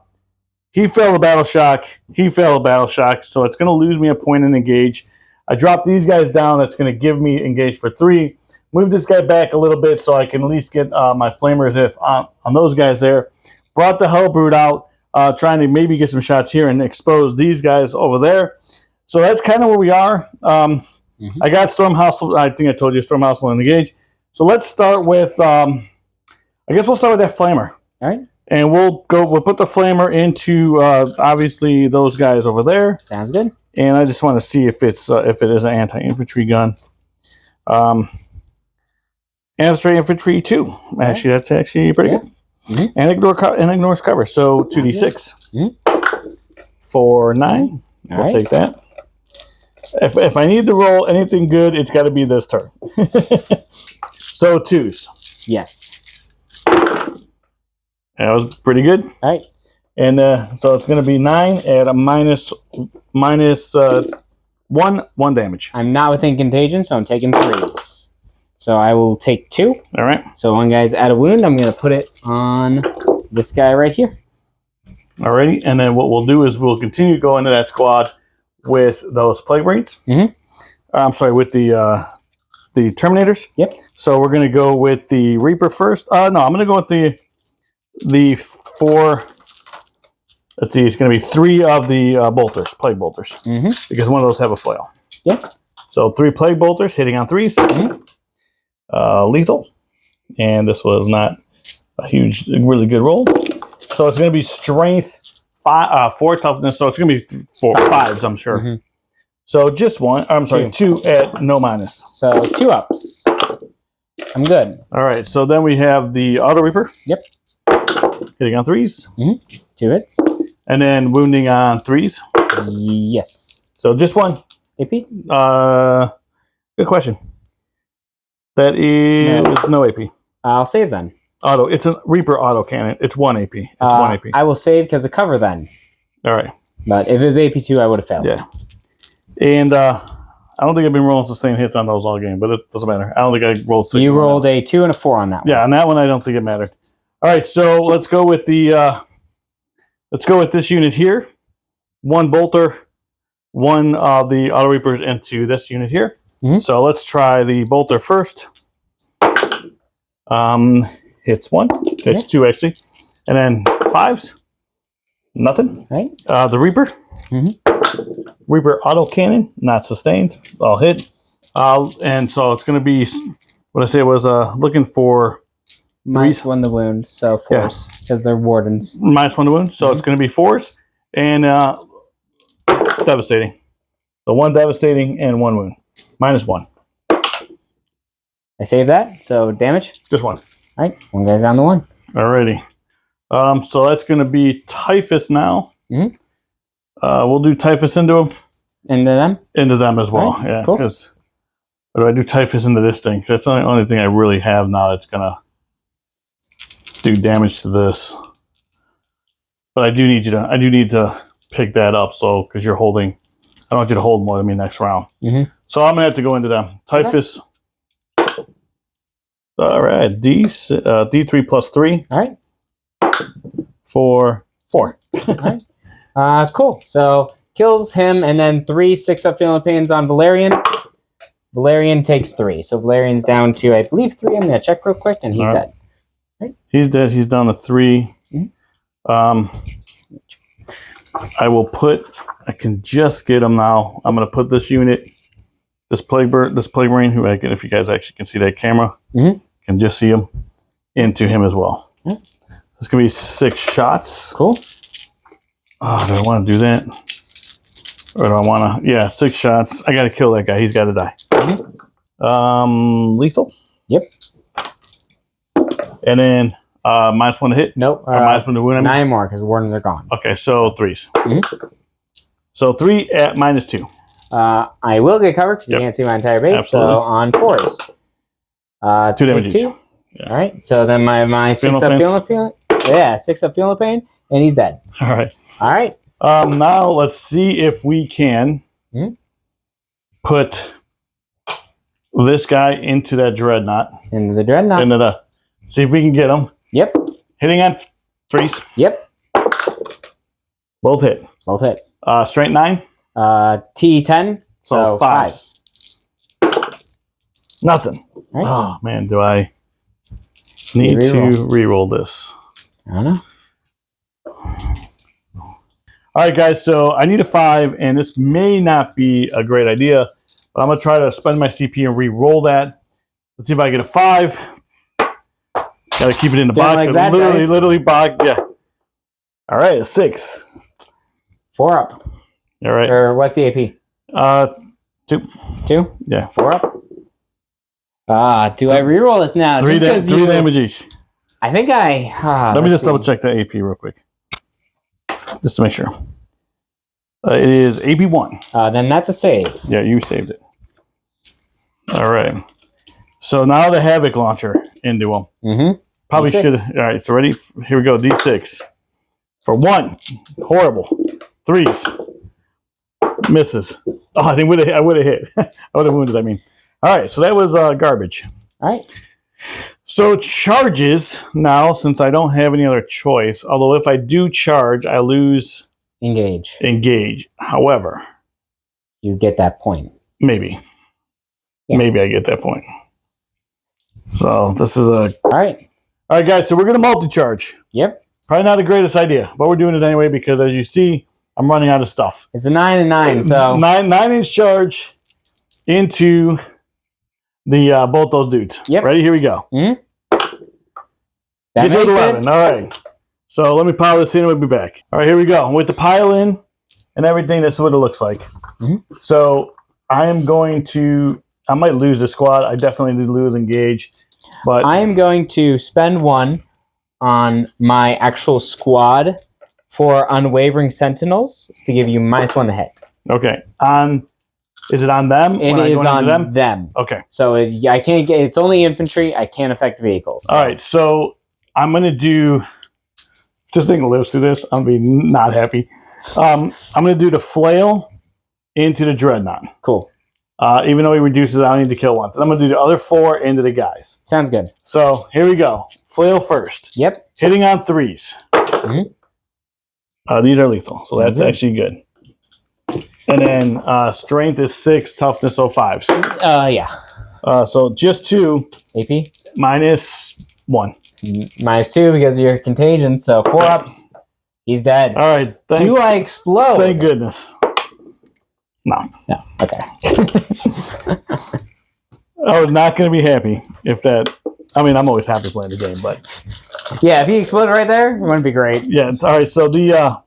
He failed a Battle Shock. He failed a Battle Shock, so it's going to lose me a point in engage. I dropped these guys down. That's going to give me engage for 3. Move this guy back a little bit so I can at least get my flamers if on those guys there. Brought the Hellbrood out, trying to maybe get some shots here and expose these guys over there. So that's kind of where we are. I got Storm Hostile. I think I told you Storm Hostile and engage. So let's start with. I guess we'll start with that flamer. All right. And we'll put the flamer into obviously those guys over there. Sounds good. And I just want to see if it is an anti-infantry gun. Anti-infantry 2. Actually, that's actually pretty good. Mm-hmm. And ignores cover. So 2d6 for 9. We'll take that. If I need to roll anything good, it's got to be this turn. So 2s. Yes. That was pretty good. All right. And so it's going to be 9 at a minus 1 damage. I'm not within contagion, so I'm taking 3s. So I will take 2. All right. So one guy's at a wound. I'm going to put it on this guy right here. Alrighty. And then what we'll do is we'll continue to go into that squad with those Plague Raids. Mm-hmm. I'm sorry, with the Terminators. Yep. So we're going to go with the Reaper first. No, I'm going to go with the 4. Let's see, it's going to be 3 of the bolters, Plague Bolters. Mm-hmm. Because one of those have a flail. Yep. So 3 Plague Bolters hitting on 3s. Mm-hmm. Lethal. And this was not a really good roll. So it's going to be strength 4, toughness. So it's going to be 4 5s, I'm sure. Mm-hmm. So just 1. I'm sorry, 2 at no minus. So 2 ups. I'm good. All right. So then we have the Auto Reaper. Yep. Hitting on 3s. Mm-hmm. 2 hits. And then wounding on 3s. Yes. So just 1. AP? Good question. That is no AP. I'll save then. Auto. It's a Reaper auto cannon. It's 1 AP. It's 1 AP. I will save because of cover then. All right. But if it was AP2, I would have failed. Yeah. And I don't think I've been rolling sustained hits on those all game, but it doesn't matter. I don't think I rolled 6. You rolled a 2 and a 4 on that one. Yeah, on that one I don't think it mattered. All right, so let's go with this unit here. 1 bolter, 1 of the Auto Reapers into this unit here. Mm-hmm. So let's try the bolter first. Hits 1. Hits 2 actually, and then 5s. Nothing. Right. The Reaper. Mm-hmm. Reaper auto cannon, not sustained. I'll hit. And so it's going to be what I say was looking for -1 the wound, so 4s because they're wardens. -1 the wound, so it's going to be 4s and devastating. So 1 devastating and 1 wound. -1. I save that, so damage. Just 1. All right, 1 guy's down to 1. Alrighty. So that's going to be Typhus now. Mm-hmm. We'll do Typhus into him. Into them? Into them as well. Right, yeah. cool. Because do I do Typhus into this thing? That's the only thing I really have now that's going to do damage to this. But I do need to pick that up, so because you're holding. I don't want you to hold more than me next round. Mm-hmm. So I'm gonna have to go into them. Typhus. Okay. All right, D3 plus 3. All right. For 4. All right. Cool. So kills him, and then 3 6-up Philippines on Valerian. Valerian takes 3, so Valerian's down to I believe 3. I'm gonna check real quick, and he's dead. Right. He's dead. He's down to 3. Mm-hmm. I will put. I can just get him now. I'm going to put this unit this plague marine, who if you guys actually can see that camera, can just see him, into him as well. It's gonna be 6 shots. Cool. Oh, do I want to do that? Or do I want to? Yeah, 6 shots. I got to kill that guy. He's got to die. Lethal. Yep. And then -1 to hit. Nope. -1 to wound. 9 more because wardens are gone. Okay, so 3s. So 3 at -2. I will get covered because you can't see my entire base. Absolutely. So on 4s. 2 damage each. Yeah. All right. So then my 6 up feeling the pain. Yeah, 6 up feeling the pain, and he's dead. All right. All right. Now let's see if we can put this guy into that dreadnought. Into the dreadnought. See if we can get him. Yep. Hitting on 3s. Yep. Both hit. Both hit. Strength 9. T10. So 5s. Nothing. Right. Oh man, do I need to re-roll this? I don't know. All right, guys. So I need a 5, and this may not be a great idea, but I'm gonna try to spend my CP and re-roll that. Let's see if I get a 5. Gotta keep it in the box. Like that, literally boxed. Yeah. All right, a 6. 4 up. All right. Or what's the AP? 2. 2? Yeah. 4 up. Do I re-roll this now? 3 damage each. I think I... Let me just double check the AP real quick. Just to make sure. It is AP1. Then that's a save. Yeah, you saved it. All right. So now the Havoc launcher into him. Probably D6. should have. All right, so ready? Here we go. D6. For 1. Horrible. 3s. Misses. Oh, I think I would have hit. I would have wounded, I mean. All right, so that was garbage. All right. So charges now, since I don't have any other choice. Although if I do charge, I lose engage. However, you get that point. Maybe. Yeah. Maybe I get that point. So this is a... All right, guys, so we're going to multi-charge. Yep. Probably not the greatest idea, but we're doing it anyway because, as you see, I'm running out of stuff. It's a 9 and 9, so... 9-inch charge into the both those dudes. Yep. Ready? Here we go. That makes 11. All right. So let me pile this in and we'll be back. All right, here we go. With the pile in and everything, this is what it looks like. So I am going to... I might lose the squad. I definitely did lose engage. But I am going to spend 1 on my actual squad for Unwavering Sentinels to give you -1 to hit. Okay. Is it on them? It is on them. Okay. So I can't get... It's only infantry. I can't affect vehicles. So. All right. So I'm going to do... Just think lives through this. I'm going to be not happy. I'm going to do the flail into the dreadnought. Cool. Even though he reduces, I don't need to kill once. And I'm going to do the other 4 into the guys. Sounds good. So here we go. Flail first. Yep. Hitting on 3s. These are lethal, so that's actually good. And then strength is 6, toughness 5s. Yeah. So just 2. AP? -1. -2 because of your contagion, so 4 ups. He's dead. All right. Do I explode? Thank goodness. No. No. Okay. I was not going to be happy if that... I mean, I'm always happy playing the game, but... Yeah, if he exploded right there, it wouldn't be great. Yeah, all right, so the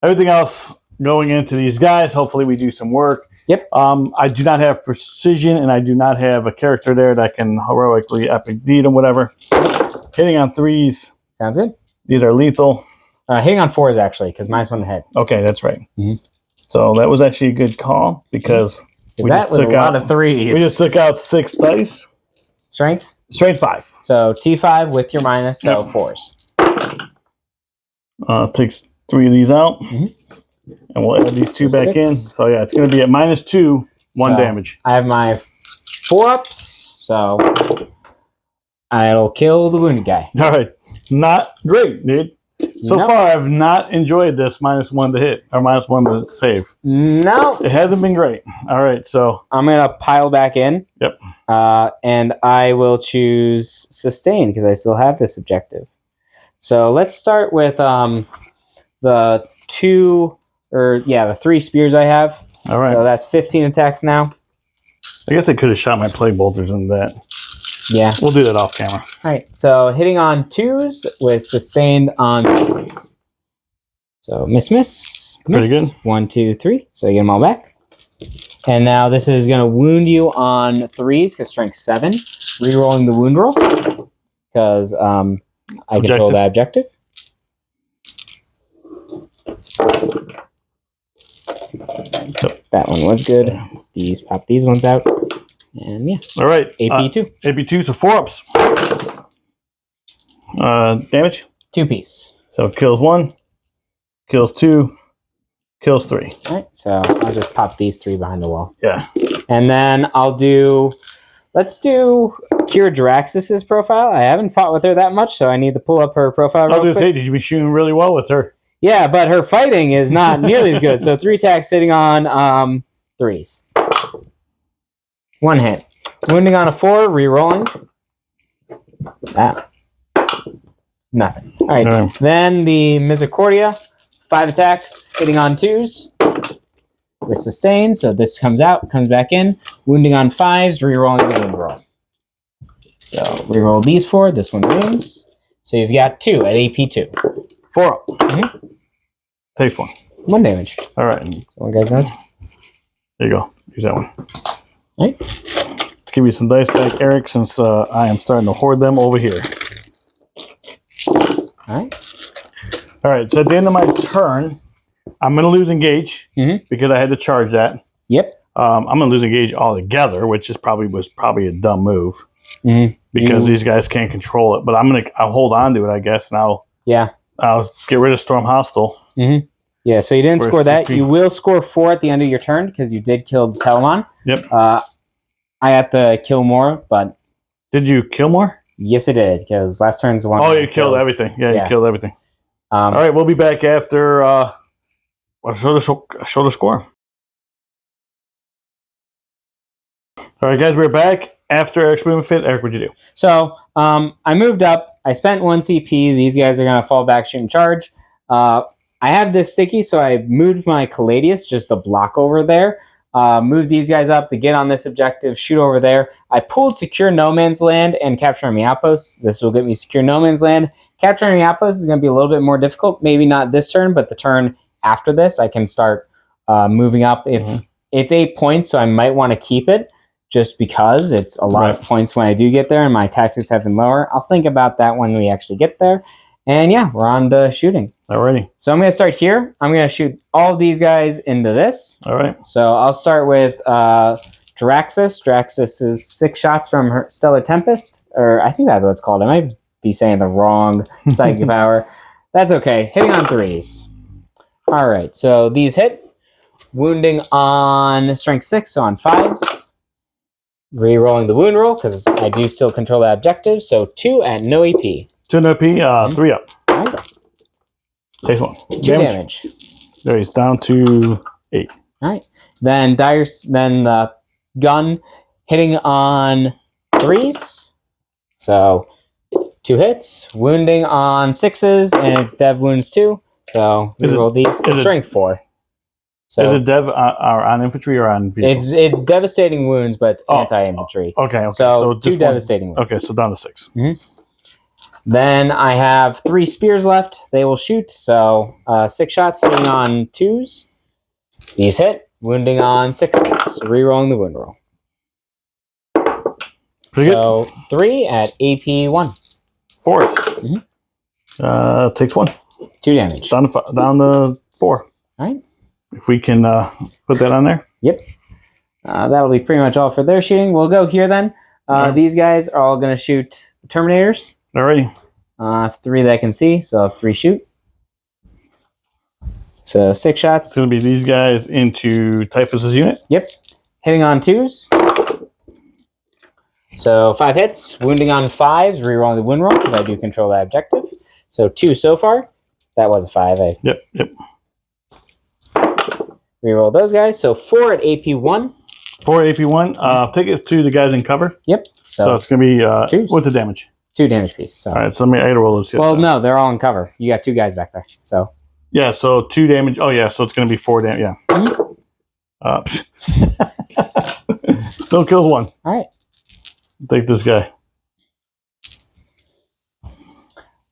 everything else going into these guys, hopefully we do some work. Yep. I do not have precision, and I do not have a character there that can heroically epic deed and whatever. Hitting on 3s. Sounds good. These are lethal. Hitting on 4s, actually, because -1 to hit. Okay, that's right. So that was actually a good call, because we that was a lot of 3s. We just took out 6 dice. Strength? Strength 5. So T5 with your minus, so 4s. Takes 3 of these out. And we'll add these 2 back in. So yeah, it's going to be at -2, 1 damage. I have my 4 ups, so I'll kill the wounded guy. All right. Not great, dude. So far, I've not enjoyed this -1 to hit, or -1 to save. No. It hasn't been great. All right, so... I'm going to pile back in. Yep. And I will choose sustain, because I still have this objective. So let's start with the 3 spears I have. All right. So that's 15 attacks now. I guess I could have shot my plague bolters in that. Yeah. We'll do that off camera. All right. So hitting on 2s with sustained on 6s. So miss. Pretty good. 1, 2, 3. So you get them all back. And now this is going to wound you on 3s because strength 7. Rerolling the wound roll because I control that objective. That one was good. Pop these ones out. And yeah. All right. AP2. AP2, so 4-ups. Damage? 2 piece. So kills 1, kills 2, kills 3. All right. So I'll just pop these 3 behind the wall. Yeah. And then let's do Cure Draxus's profile. I haven't fought with her that much, so I need to pull up her profile. I was going to say, did you be shooting really well with her? Yeah, but her fighting is not nearly as good. So 3 attacks sitting on 3s. 1 hit. Wounding on a 4, re-rolling. Nothing. All right. Then the Misericordia. 5 attacks, hitting on 2s. With sustain, so this comes out, comes back in. Wounding on 5s, re-rolling the wound roll. So re-roll these 4. This one wins. So you've got 2 at AP2. 4-up. Mm-hmm. Takes 1. 1 damage. All right. One guy's nuts. There you go. Use that one. All right. Let's give you some dice back, Eric, since I am starting to hoard them over here. All right. All right. So at the end of my turn, I'm going to lose engage because I had to charge that. Yep. I'm going to lose engage altogether, which was probably a dumb move because these guys can't control it. But I'll hold on to it, I guess. And I'll get rid of Storm Hostile. Yeah. So you didn't score that. You will score 4 at the end of your turn because you did kill the Telemon. Yep. I had to kill more, but did you kill more? Yes, I did because last turn's the one. Oh, you killed everything. Yeah, you killed everything. All right, we'll be back after. Show the score. All right, guys, we're back after Eric's movement phase. Eric, what'd you do? So I moved up. I spent 1 CP. These guys are going to fall back, shoot, and charge. I have this sticky, so I moved my Caladius just a block over there. Move these guys up to get on this objective, shoot over there. I pulled Secure No Man's Land and Capture Enemy Outposts. This will get me Secure No Man's Land. Capture Enemy Outposts is going to be a little bit more difficult. Maybe not this turn, but the turn after this, I can start moving up. If it's 8 points, so I might want to keep it just because it's a lot of points when I do get there and my taxes have been lower. I'll think about that when we actually get there. And yeah, we're on to shooting. Alrighty. So I'm going to start here. I'm going to shoot all of these guys into this. All right. So I'll start with Draxus. Draxus is 6 shots from her Stellar Tempest. Or I think that's what it's called. I might be saying the wrong psychic power. That's okay. Hitting on 3s. All right. So these hit. Wounding on strength 6, so on 5s. Re-rolling the wound roll because I do still control that objective. So 2 at no AP. 2 no AP, 3 up. Right. Takes 1. 2 damage. There he's down to 8. All right. Then the gun hitting on 3s. So 2 hits. Wounding on 6s, and it's dev wounds 2. So we roll these. Strength 4. So is it dev on infantry or on vehicles? It's devastating wounds, but it's anti-infantry. Okay. So 2 just devastating wounds. Okay, so down to 6. Then I have 3 spears left. They will shoot. So 6 shots hitting on 2s. These hit. Wounding on 6s. Re-rolling the wound roll. Pretty good. 3 at AP 1. 4th. Takes 1. 2 damage. Down to 4. All right. If we can put that on there. Yep. That'll be pretty much all for their shooting. We'll go here then. These guys are all going to shoot the Terminators. Alrighty. 3 that I can see, so I'll have 3 shoot. So 6 shots. It's going to be these guys into Typhus's unit. Yep. Hitting on 2s. So 5 hits. Wounding on 5s. Rerolling the wound roll because I do control that objective. So 2 so far. That was a 5. Yep. Reroll those guys. So 4 at AP 1. 4 AP 1. Take it to the guys in cover. Yep. So it's going to be what's the damage? 2 damage piece. So. All right. So I got to roll those. Well, no, they're all in cover. You got 2 guys back there. So. Yeah. So 2 damage. Oh yeah. So it's going to be 4 damage. Yeah. Still kills one. All right. Take this guy.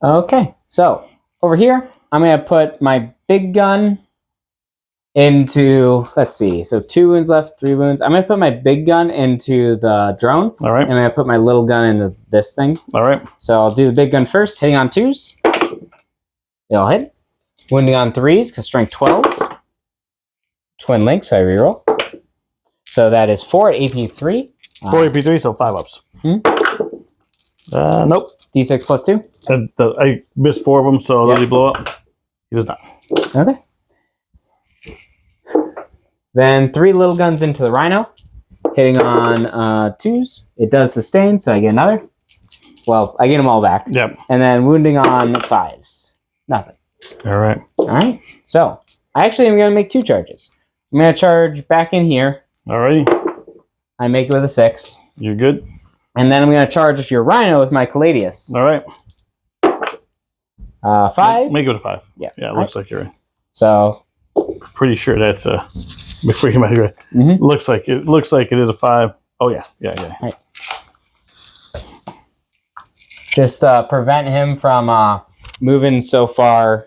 Okay. So over here, I'm going to put my big gun into, let's see, so 2 wounds left, 3 wounds. I'm going to put my big gun into the drone. All right. And I'm going to put my little gun into this thing. All right. So I'll do the big gun first, hitting on 2s. It'll hit. Wounding on 3s, because strength 12. Twin link, so I reroll. So that is 4 at AP 3. 4 AP3, so 5 ups. Nope. D6 plus 2. I missed 4 of them, so does he blow up? He does not. Okay. Then 3 little guns into the rhino. Hitting on 2s. It does sustain, so I get another. Well, I get them all back. Yep. And then wounding on 5s. Nothing. All right. All right. So I actually am going to make 2 charges. I'm going to charge back in here. All righty. I make it with a 6. You're good. And then I'm going to charge your rhino with my Caladius. All right. 5. Make it with a 5. Yeah. Yeah, it looks like you're right. So pretty sure that's a. Before you might agree. Looks like it is a 5. Oh yeah. Yeah. Right. Just prevent him from moving so far.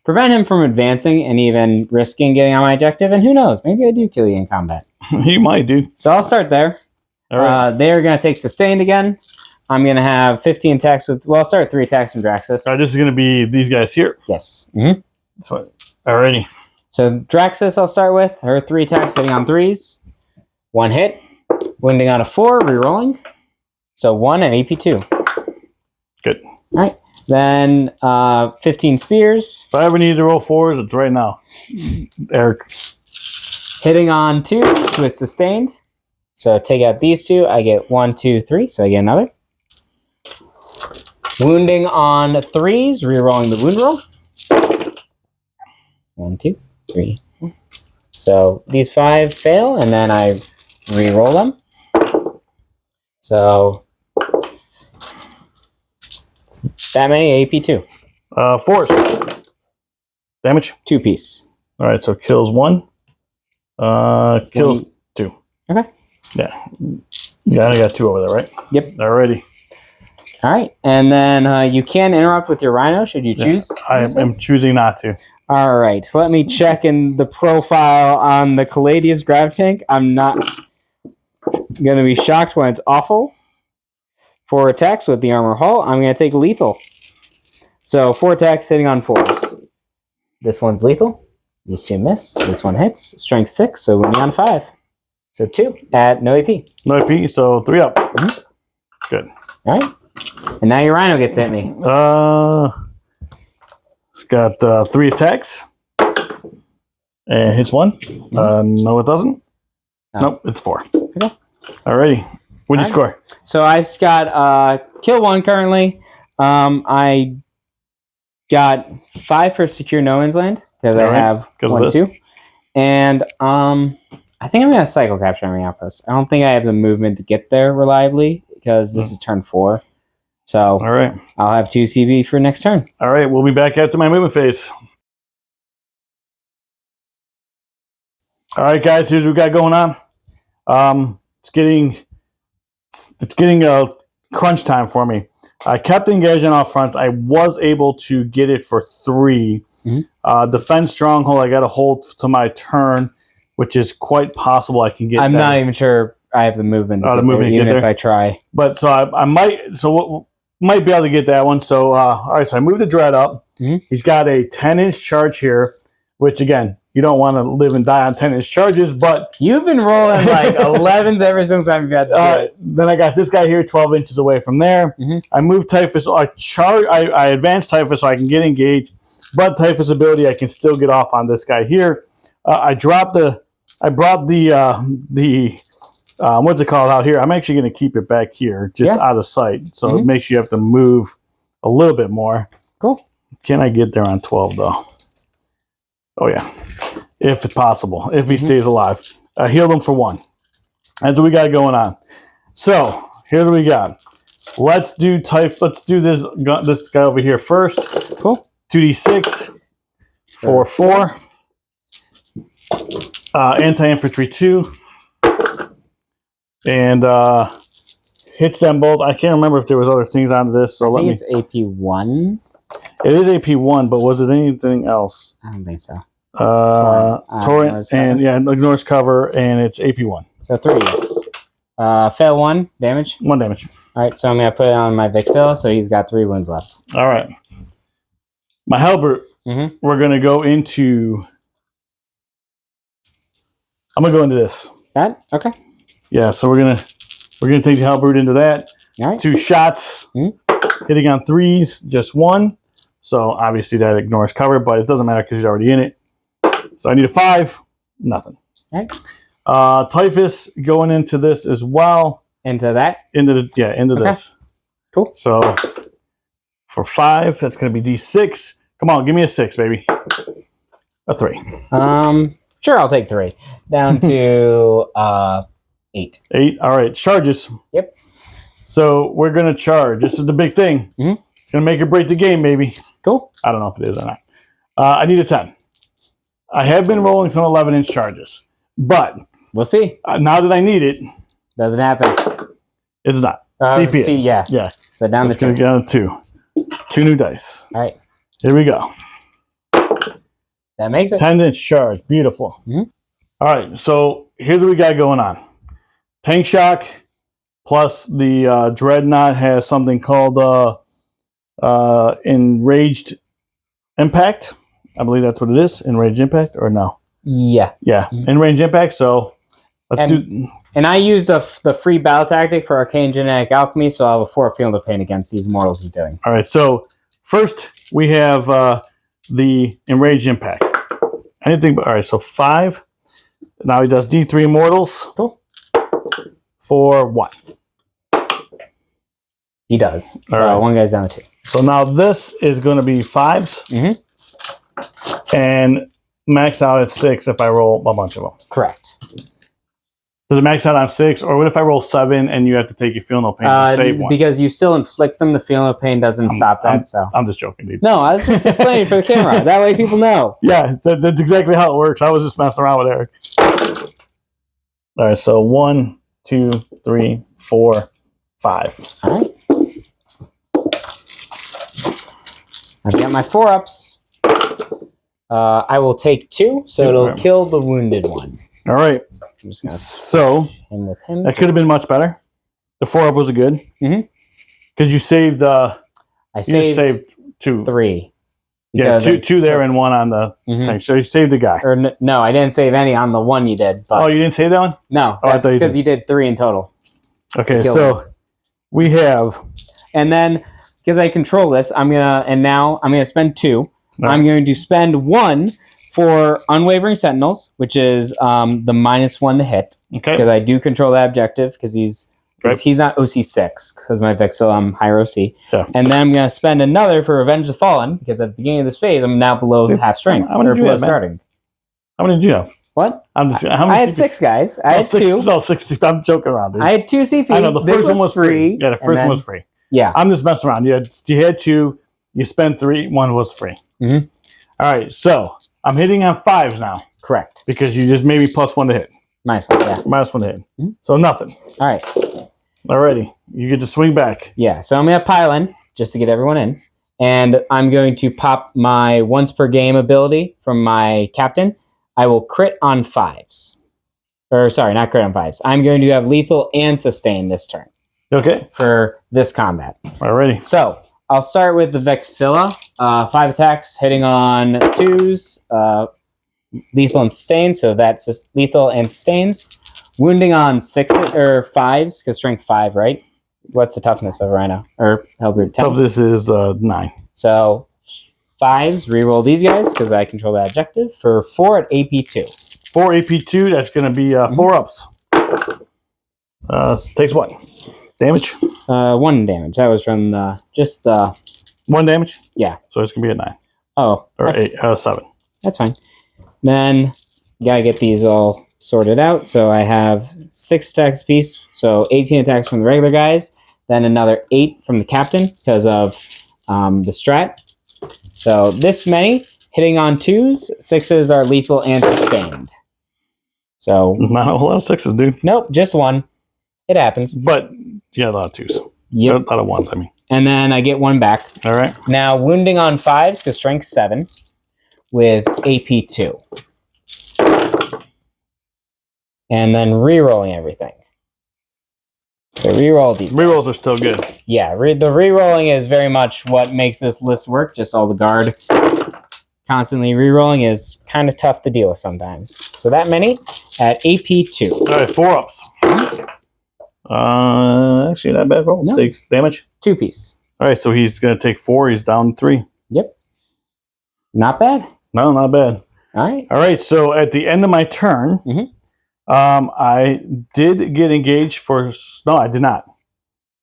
Prevent him from advancing and even risking getting on my objective. And who knows? Maybe I do kill you in combat. You might, dude. So I'll start there. All right. They're going to take sustained again. I'm going to have 15 attacks with... Well, I'll start with 3 attacks from Draxus. All right, this is going to be these guys here. Yes. That's what. Alrighty. So Draxus I'll start with. Her 3 attacks hitting on 3s. 1 hit. Wounding on a 4. Rerolling. So 1 and AP 2. Good. All right. Then 15 spears. If I ever need to roll 4s, it's right now. Eric. Hitting on 2s with sustained. So take out these 2. I get 1, 2, 3. So I get another. Wounding on 3s. Rerolling the wound roll. 1, 2, 3. So these 5 fail, and then I re-roll them. So that many AP2. Force. Damage. 2 piece. All right, so kills 1. Kills 2. Okay. Yeah. Yeah, I got 2 over there, right? Yep. Alrighty. All right, and then you can interrupt with your rhino should you choose. I am choosing not to. All right, so let me check in the profile on the Caladius grab tank. I'm not going to be shocked when it's awful. 4 attacks with the armor hull. I'm going to take lethal. So 4 attacks hitting on 4s. This one's lethal. These 2 miss. This one hits. Strength 6, so wounding on 5. So 2 at no AP. No AP, so 3 up. Good. All right. And now your rhino gets to hit me. It's got 3 attacks. And hits 1. No, it doesn't. Oh. Nope, it's 4. Okay. Alrighty. What'd you score? So I just got kill 1 currently. I got 5 for secure no man's land because I have 1, 2. And I think I'm going to cycle capture my outpost. I don't think I have the movement to get there reliably because this is turn 4. So all right. I'll have 2 CB for next turn. All right, we'll be back after my movement phase. All right, guys, here's what we got going on. It's getting crunch time for me. I kept engaging off front. I was able to get it for 3. Defense stronghold, I got to hold to my turn, which is quite possible I can get. I'm not even sure I have the movement. Even if I try. But so I might. So might be able to get that one. So all right. So I moved the dread up. He's got a 10-inch charge here, which again, you don't want to live and die on 10-inch charges. But you've been rolling like 11s ever since I've got. Then I got this guy here, 12 inches away from there. I moved Typhus. I advanced Typhus so I can get engaged. But Typhus ability, I can still get off on this guy here. I brought the what's it called out here? I'm actually going to keep it back here, just out of sight. So it makes you have to move a little bit more. Cool. Can I get there on 12 though? Oh yeah, if it's possible, if he stays alive. Heal him for 1. That's what we got going on. So here's what we got. Let's do this guy over here first. Cool. 2d6 for 4. Anti-infantry 2. and hits them both. I can't remember if there was other things on this. So I think it's AP1. It is AP1, but was it anything else? I don't think so. Torrent and ignores cover, and it's AP1. So 3s. Fail 1 damage. 1 damage. All right, so I'm gonna put it on my Vexilla, so he's got 3 wounds left. All right. My Halbert. We're gonna go into. I'm gonna go into this. That okay? Yeah. So we're gonna take the Halbert into that. All right. 2 shots. Hitting on 3s, just 1. So obviously that ignores cover, but it doesn't matter because he's already in it. So I need a 5. Nothing. All right. Typhus going into this as well. Into that? Into this. Cool. So for 5, that's going to be D6. Come on, give me a 6, baby. A 3. Sure, I'll take 3. Down to 8. 8. All right, charges. Yep. So we're going to charge. This is the big thing. It's going to make or break the game, baby. Cool. I don't know if it is or not. I need a 10. I have been rolling some 11-inch charges, but we'll see. Now that I need it, doesn't happen. It's not. CP. C, yeah. Yeah. So down it's going to go 2. 2 new dice. All right. Here we go. That makes it. 10-inch charge. Beautiful. All right. So here's what we got going on. Tank shock plus the Dreadnought has something called Enraged Impact. I believe that's what it is. Enraged Impact or no? Yeah. Yeah. Enraged Impact. So let's do. And I used the free battle tactic for Arcane Genetic Alchemy, so I have a 4 Feel No Pain against these mortals he's doing. All right. So first we have the Enraged Impact. Anything but all right. So 5. Now he does D3 mortals. Cool. For 1. He does. So right. 1 guy's down to 2. So now this is going to be 5s. And max out at 6 if I roll a bunch of them. Correct. Does it max out on 6? Or what if I roll 7 and you have to take your Feel No Pain to save 1? Because you still inflict them. The Feel No Pain doesn't stop that. I'm just joking, dude. No, I was just explaining for the camera. That way people know. Yeah, so that's exactly how it works. I was just messing around with Eric. All right, so 1, 2, 3, 4, 5. All right. I've got my 4-ups. I will take 2, so it'll kill the wounded one. All right. I'm just gonna so him with him. That could have been much better. The 4-up was good. Because you saved. I saved 2. 3. Yeah, 2 there and 1 on the thing. So you saved the guy. Or no, I didn't save any on the one you did. But oh, you didn't save that one? No, that's because you did 3 in total. Okay, so we have. And then because I control this, I'm gonna spend 2. Right. I'm going to spend 1 for Unwavering Sentinels, which is the -1 to hit. Okay. Because I do control that objective because he's not OC 6 because my Vexilla I'm higher OC. Yeah. And then I'm going to spend another for Revenge of the Fallen because at the beginning of this phase I'm now below half strength or below starting. How many did you have? What? How many I had 6 guys. I had 2. No, 60. I'm joking around, dude. I had 2 CP. I know the first one was free. Yeah, the first one was free. Yeah. I'm just messing around. You had 2. You spent 3. 1 was free. All right, so I'm hitting on 5s now. Correct. Because you just made me +1 to hit. -1, yeah. -1 to hit. So nothing. All right. Alrighty. You get to swing back. Yeah, so I'm going to pile in just to get everyone in. And I'm going to pop my once per game ability from my captain. I will crit on 5s. Or sorry, not crit on 5s. I'm going to have lethal and sustain this turn. Okay. For this combat. Alrighty. So I'll start with the Vexilla. 5 attacks, hitting on 2s, lethal and sustain. So that's lethal and sustains. Wounding on 6 or 5s, because strength 5, right? What's the toughness of Rhino or Halberd? 10? Toughness is 9. So 5s, reroll these guys because I control that objective for 4 at AP2. 4 AP2. That's going to be 4 ups. Takes what? Damage? 1 damage. That was from just 1 damage? Yeah. So it's going to be a 9. Oh. Or 7. That's fine. Then, gotta get these all sorted out. So I have 6 attacks apiece. So 18 attacks from the regular guys. Then another 8 from the captain because of the strat. So this many. Hitting on 2s. 6s are lethal and sustained. So not a whole lot of 6s, dude. Nope, just 1. It happens. But yeah, a lot of 2s. Yep. A lot of 1s, I mean. And then I get 1 back. All right. Now, wounding on 5s, because strength 7 with AP 2. And then re-rolling everything. So re-roll these guys. Rerolls are still good. Yeah, the re-rolling is very much what makes this list work. Just all the guard constantly re-rolling is kind of tough to deal with sometimes. So that many at AP 2. All right, 4 ups. Actually, not bad roll. No. Takes damage. 2 piece. All right, so he's going to take 4. He's down 3. Yep. Not bad. No, not bad. All right. All right, so at the end of my turn, I did get engaged for... No, I did not.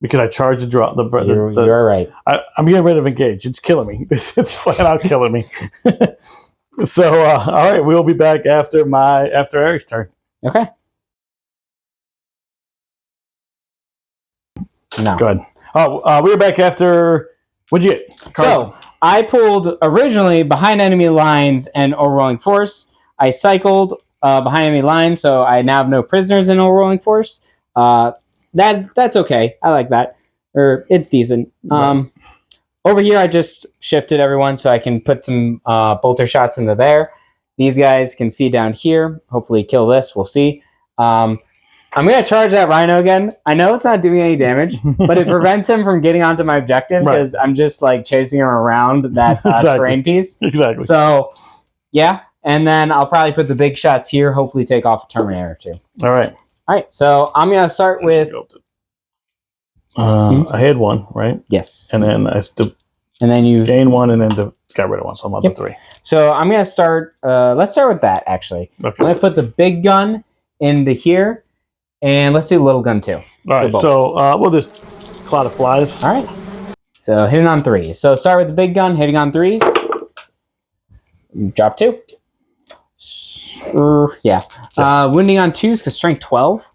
Because I charged the draw. You're right. I'm getting rid of engage. It's killing me. It's flat out killing me. So, all right, we'll be back after Eric's turn. Okay. No. Go ahead. Oh, we were back after... What'd you get? So, I pulled originally behind enemy lines and overrolling force. I cycled behind enemy lines, so I now have no prisoners in overrolling force. That's okay. I like that. Or it's decent. Right. Over here, I just shifted everyone so I can put some bolter shots into there. These guys can see down here. Hopefully kill this. We'll see. I'm going to charge that rhino again. I know it's not doing any damage, but it prevents him from getting onto my objective because I'm just like chasing him around that terrain piece. Exactly. So, yeah. And then I'll probably put the big shots here, hopefully take off a Terminator or 2. All right. All right. So I'm going to start with... I had 1, right? Yes. And then I still you gained 1 and then got rid of 1, so I'm up to 3. So I'm going to start... let's start with that, actually. Okay. I'm going to put the big gun into here. And let's do little gun too. All right, so we'll just cloud of flies. All right. So hitting on 3. So start with the big gun, hitting on 3s. Drop 2. Yeah. Wounding on 2s because strength 12.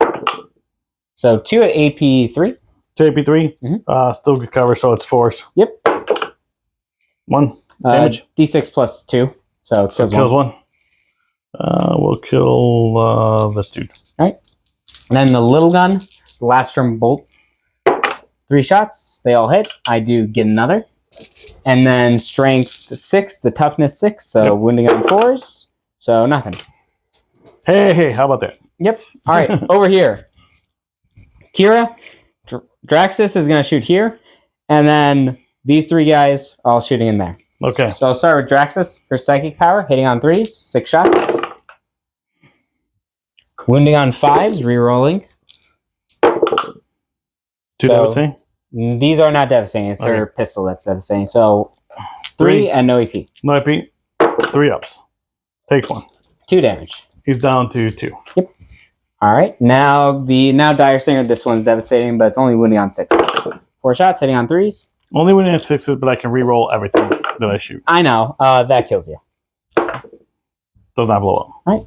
So 2 at AP 3. 2 AP 3. Still good cover, so it's force. Yep. 1 damage. D6 plus 2. So it kills 1. We'll kill this dude. All right. And then the little gun, the Lastrum bolt. 3 shots. They all hit. I do get another. And then strength 6, the toughness 6. So wounding on 4s. So nothing. Hey, how about that? Yep. All right, over here. Kira, Draxus is going to shoot here. And then these 3 guys are all shooting in there. Okay. So I'll start with Draxus for psychic power, hitting on 3s, 6 shots. Wounding on 5s, re-rolling. 2 devastating? These are not devastating. It's her pistol that's devastating. So 3 and no AP. No AP. 3 ups. Takes 1. 2 damage. He's down to 2. Yep. All right. Now Dire Singer, this one's devastating, but it's only wounding on 6s. 4 shots, hitting on 3s. Only wounding on 6s, but I can re-roll everything that I shoot. I know. That kills you. Does not blow up. All right.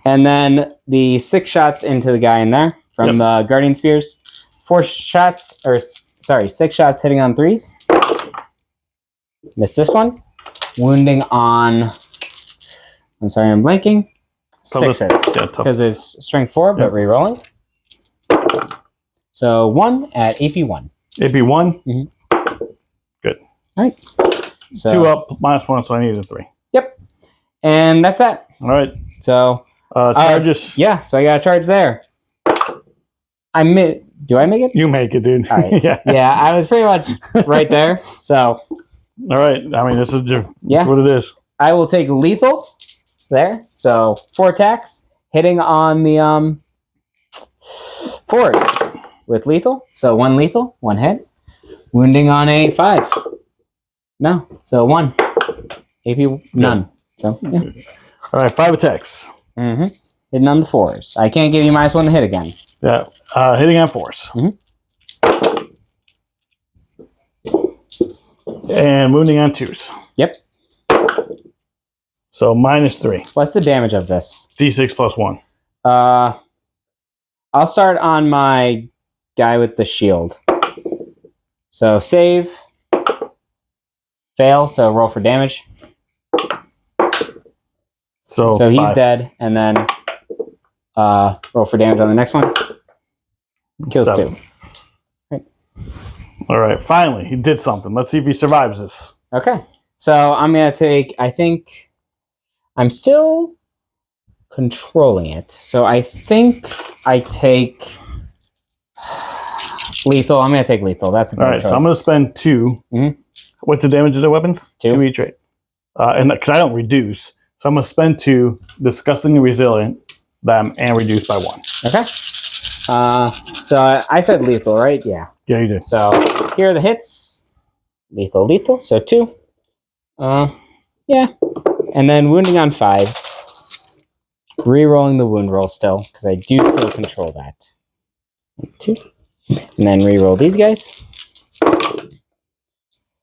And then the 6 shots into the guy in there from the Guardian Spears. 6 shots hitting on 3s. Missed this one. Wounding on... I'm sorry, I'm blanking. 6s. Because it's strength 4, but re-rolling. So 1 at AP 1. AP 1? Good. All right. So, 2 up, -1, so I needed a 3. Yep. And that's that. All right. So... charges. Yeah, so I got a charge there. Do I make it? You make it, dude. All right. Yeah, I was pretty much right there. So. All right. I mean, this is what it is. I will take lethal there. So 4 attacks, hitting on the 4s with lethal. So 1 lethal, 1 hit. Wounding on a 5. No. So 1. AP none. So yeah. All right, 5 attacks. Hitting on the 4s. I can't give you -1 to hit again. Yeah, hitting on 4s. And wounding on 2s. Yep. So -3. What's the damage of this? D6 plus 1. I'll start on my guy with the shield. So save. Fail, so roll for damage. So he's dead, and then roll for damage on the next one. Kills 7. 2. Right. All right, finally, he did something. Let's see if he survives this. Okay. So I'm going to take, I think, I'm still controlling it. So I think I take lethal. I'm going to take lethal. That's the All better right, choice. so I'm going to spend 2. Mhm. What's the damage of the weapons? 2. 2 each, right? And because I don't reduce, so I'm going to spend 2, disgustingly resilient them, and reduce by 1. Okay. So I said lethal, right? Yeah. Yeah, you did. So here are the hits. Lethal, lethal. So 2. Yeah. And then wounding on 5s. Rerolling the wound roll still, because I do still control that. 2. And then reroll these guys.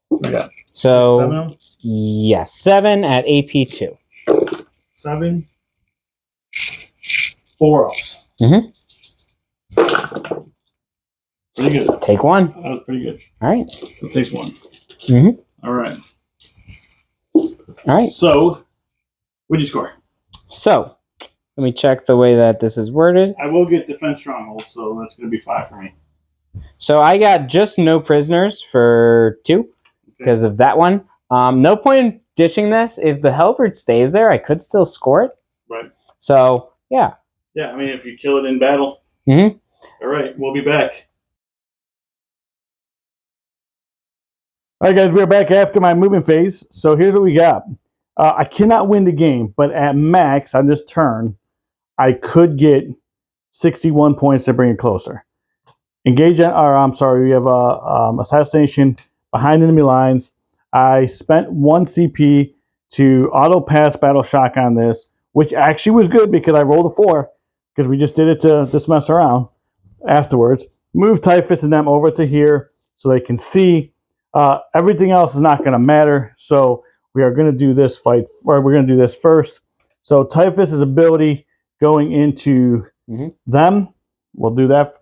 We got So 7 of them? yes, 7 at AP 2. 7. 4 ups. Pretty good. Take 1. That was pretty good. All right. So take 1. Mm-hmm. All right. All right. So, what'd you score? So let me check the way that this is worded. I will get defense stronghold, so that's going to be 5 for me. So I got just no prisoners for 2 because of that one. No point in ditching this. If the halberd stays there, I could still score it. Right. So yeah. Yeah, I mean, if you kill it in battle. Mm-hmm. All right, we'll be back. All right, guys, we're back after my movement phase. So here's what we got. I cannot win the game, but at max on this turn, I could get 61 points to bring it closer. Engage, or I'm sorry, we have assassination behind enemy lines. I spent 1 CP to auto pass battle shock on this, which actually was good because I rolled a 4 because we just did it to just mess around afterwards. Move Typhus and them over to here so they can see. Everything else is not going to matter, so we are going to do this fight, or we're going to do this first. So Typhus' ability going into them, we'll do that.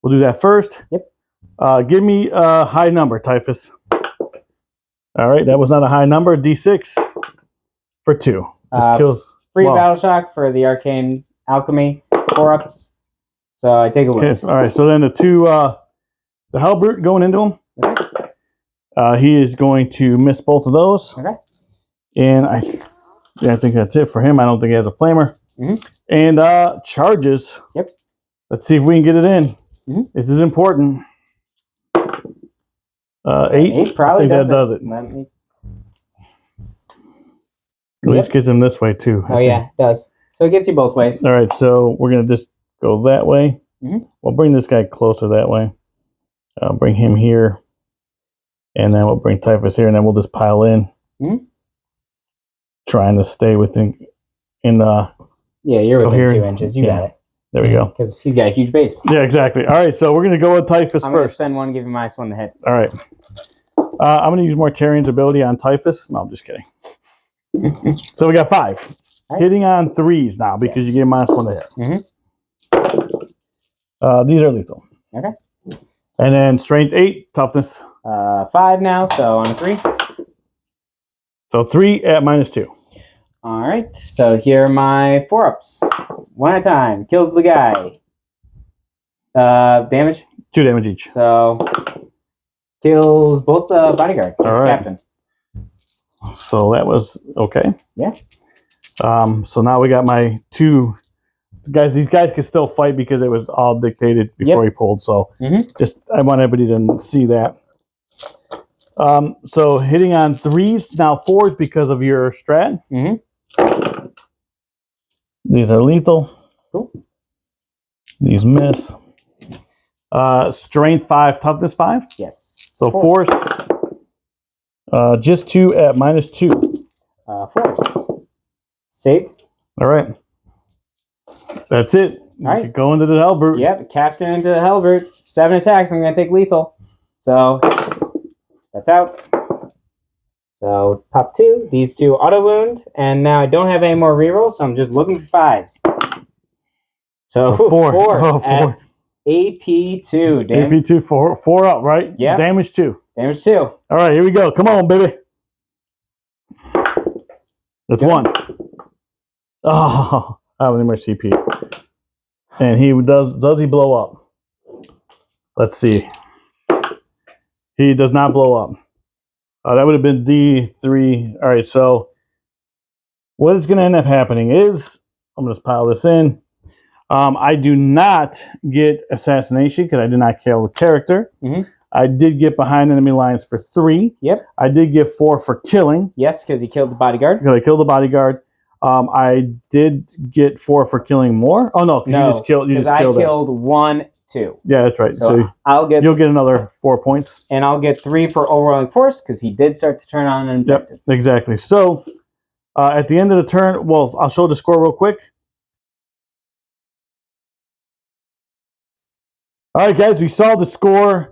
We'll do that first. Yep. Give me a high number, Typhus. All right, that was not a high number. D6 for 2. Just kills. Free battle shock for the arcane alchemy 4-ups. So I take a win. Okay, all right, so then the 2, the halberd going into him. Okay. He is going to miss both of those. Okay. And I think that's it for him. I don't think he has a flamer. And charges. Yep. Let's see if we can get it in. This is important. 8 probably I think that does it. At least gets him this way too. Oh yeah, it does. So it gets you both ways. All right, so we're gonna just go that way. We'll bring this guy closer that way. I'll bring him here, and then we'll bring Typhus here, and then we'll just pile in, trying to stay within Yeah, you're within here, 2 inches. You got it. There we go. Because he's got a huge base. Yeah, exactly. All right, so we're gonna go with Typhus I'm gonna first. spend 1, give you -1 to hit. All right. I'm going to use Mortarian's ability on Typhus. No, I'm just kidding. So we got 5. Right. Hitting on 3s now because you get -1 to hit. These are lethal. Okay. And then strength 8, toughness. 5 now, so on a 3. So 3 at -2. All right, so here are my 4-ups. 1 at a time. Kills the guy. Damage? 2 damage each. So kills both the bodyguard. All right. Captain. So that was okay. Yeah. So now we got my 2 guys. These guys could still fight because it was all dictated before he pulled. So just I want everybody to see that. So hitting on 3s, now 4s because of your strat. These are lethal. Cool. These miss. Strength 5, toughness 5. Yes. So force. Just 2 at -2. Force. Saved. All right. That's it. All right. Go into the halberd. Yep. Captain into the halberd. 7 attacks. I'm going to take lethal. So that's out. So pop 2. These 2 auto wound. And now I don't have any more rerolls, so I'm just looking for 5s. So 4. Oh, 4. AP2. AP2, 4 up, right? Yeah. Damage 2. Damage 2. All right, here we go. Come on, baby. That's 1. Oh, I don't need my CP. And he does he blow up? Let's see. He does not blow up. That would have been D3. All right, so what is going to end up happening is, I'm going to pile this in. I do not get assassination because I did not kill the character. I did get behind enemy lines for 3. Yep. I did get 4 for killing. Yes, because he killed the bodyguard. Because I killed the bodyguard. I did get 4 for killing more. Oh no, because you just killed. You just killed. I killed 1, 2. Yeah, that's right. So you'll get another 4 points, and I'll get 3 for overwhelming force because he did start to turn on an objective. Yep, exactly. So at the end of the turn, well, I'll show the score real quick. All right, guys, we saw the score.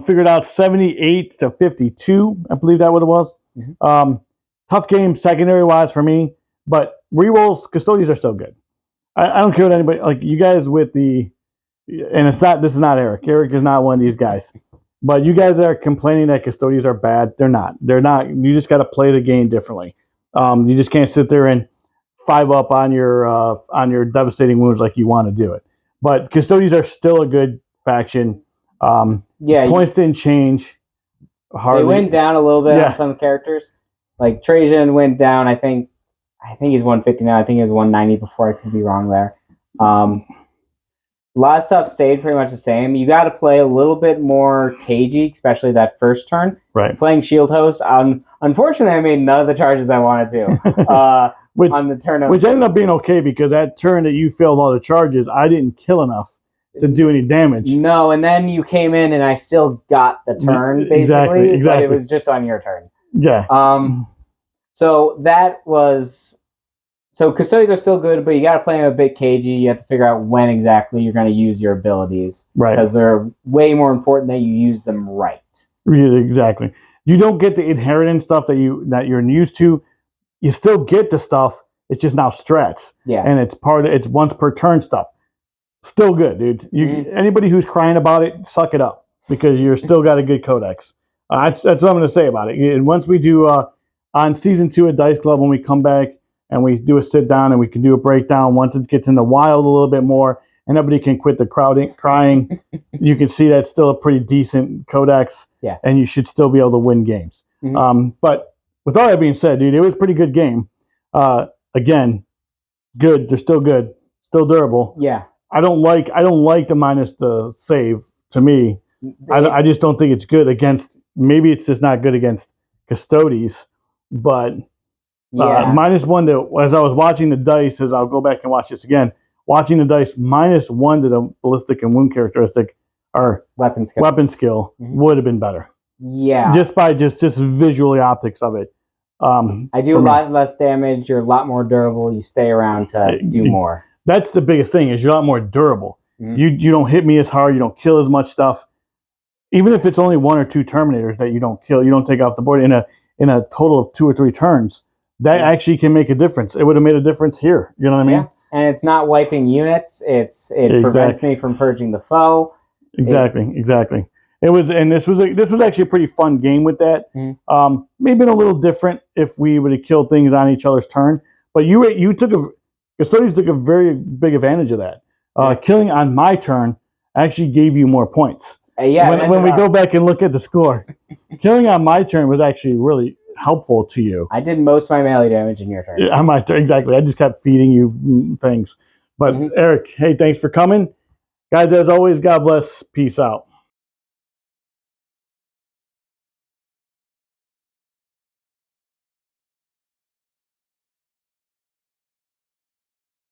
Figured out 78 to 52. I believe that what it was. Tough game secondary wise for me, but rerolls, Custodians are still good. I don't care what anybody like you guys with the, and it's not. This is not Eric. Eric is not one of these guys. But you guys are complaining that Custodians are bad. They're not. They're not. You just got to play the game differently. You just can't sit there and 5 up on your devastating wounds like you want to do it. But Custodians are still a good faction. Points didn't change. Hardly. They went down a little bit on some characters. Like Trajan went down. I think he's 150 now. I think he was 190 before. I could be wrong there. A lot of stuff stayed pretty much the same. You got to play a little bit more cagey, especially that first turn. Right. Playing Shield Host. Unfortunately, I made none of the charges I wanted to. On the turn of which ended up being okay because that turn that you failed all the charges, I didn't kill enough to do any damage. No, and then you came in and I still got the turn, basically. Exactly. But it was just on your turn. Yeah. So that was... So Custodians are still good, but you got to play them a bit cagey. You have to figure out when exactly you're going to use your abilities. Right. Because they're way more important that you use them right. Really, exactly. You don't get the inheritance stuff that you're used to. You still get the stuff. It's just now strats. Yeah. And it's once per turn stuff. Still good, dude. Anybody who's crying about it, suck it up because you're still got a good codex. That's what I'm going to say about it. And once we do on season 2 at Dice Club, when we come back and we do a sit down and we can do a breakdown, once it gets into wild a little bit more and everybody can quit the crying, you can see that's still a pretty decent codex. Yeah. And you should still be able to win games. But with all that being said, dude, it was a pretty good game. Again, good. They're still good, still durable. Yeah. I don't like the minus the save to me. I just don't think it's good against. Maybe it's just not good against Custodes, but -1 as I was watching the dice, as I'll go back and watch this again. Watching the dice, -1 to the ballistic and wound characteristic or weapon skill would have been better. Yeah, just by just visually optics of it. I do a lot less damage. You're a lot more durable. You stay around to do more. That's the biggest thing is you're a lot more durable. You don't hit me as hard. You don't kill as much stuff. Even if it's only 1 or 2 Terminators that you don't kill, you don't take off the board in a total of 2 or 3 turns. That actually can make a difference. It would have made a difference here. You know what I mean? And it's not wiping units. It prevents me from purging the foe. Exactly. It was, and this was actually a pretty fun game with that. Maybe been a little different if we would have killed things on each other's turn, but Custodians took a very big advantage of that. Killing on my turn actually gave you more points. When we go back and look at the score, killing on my turn was actually really helpful to you. I did most of my melee damage in your turn. Yeah, on my turn, exactly. I just kept feeding you things. But Eric, hey, thanks for coming. Guys, as always, God bless. Peace out.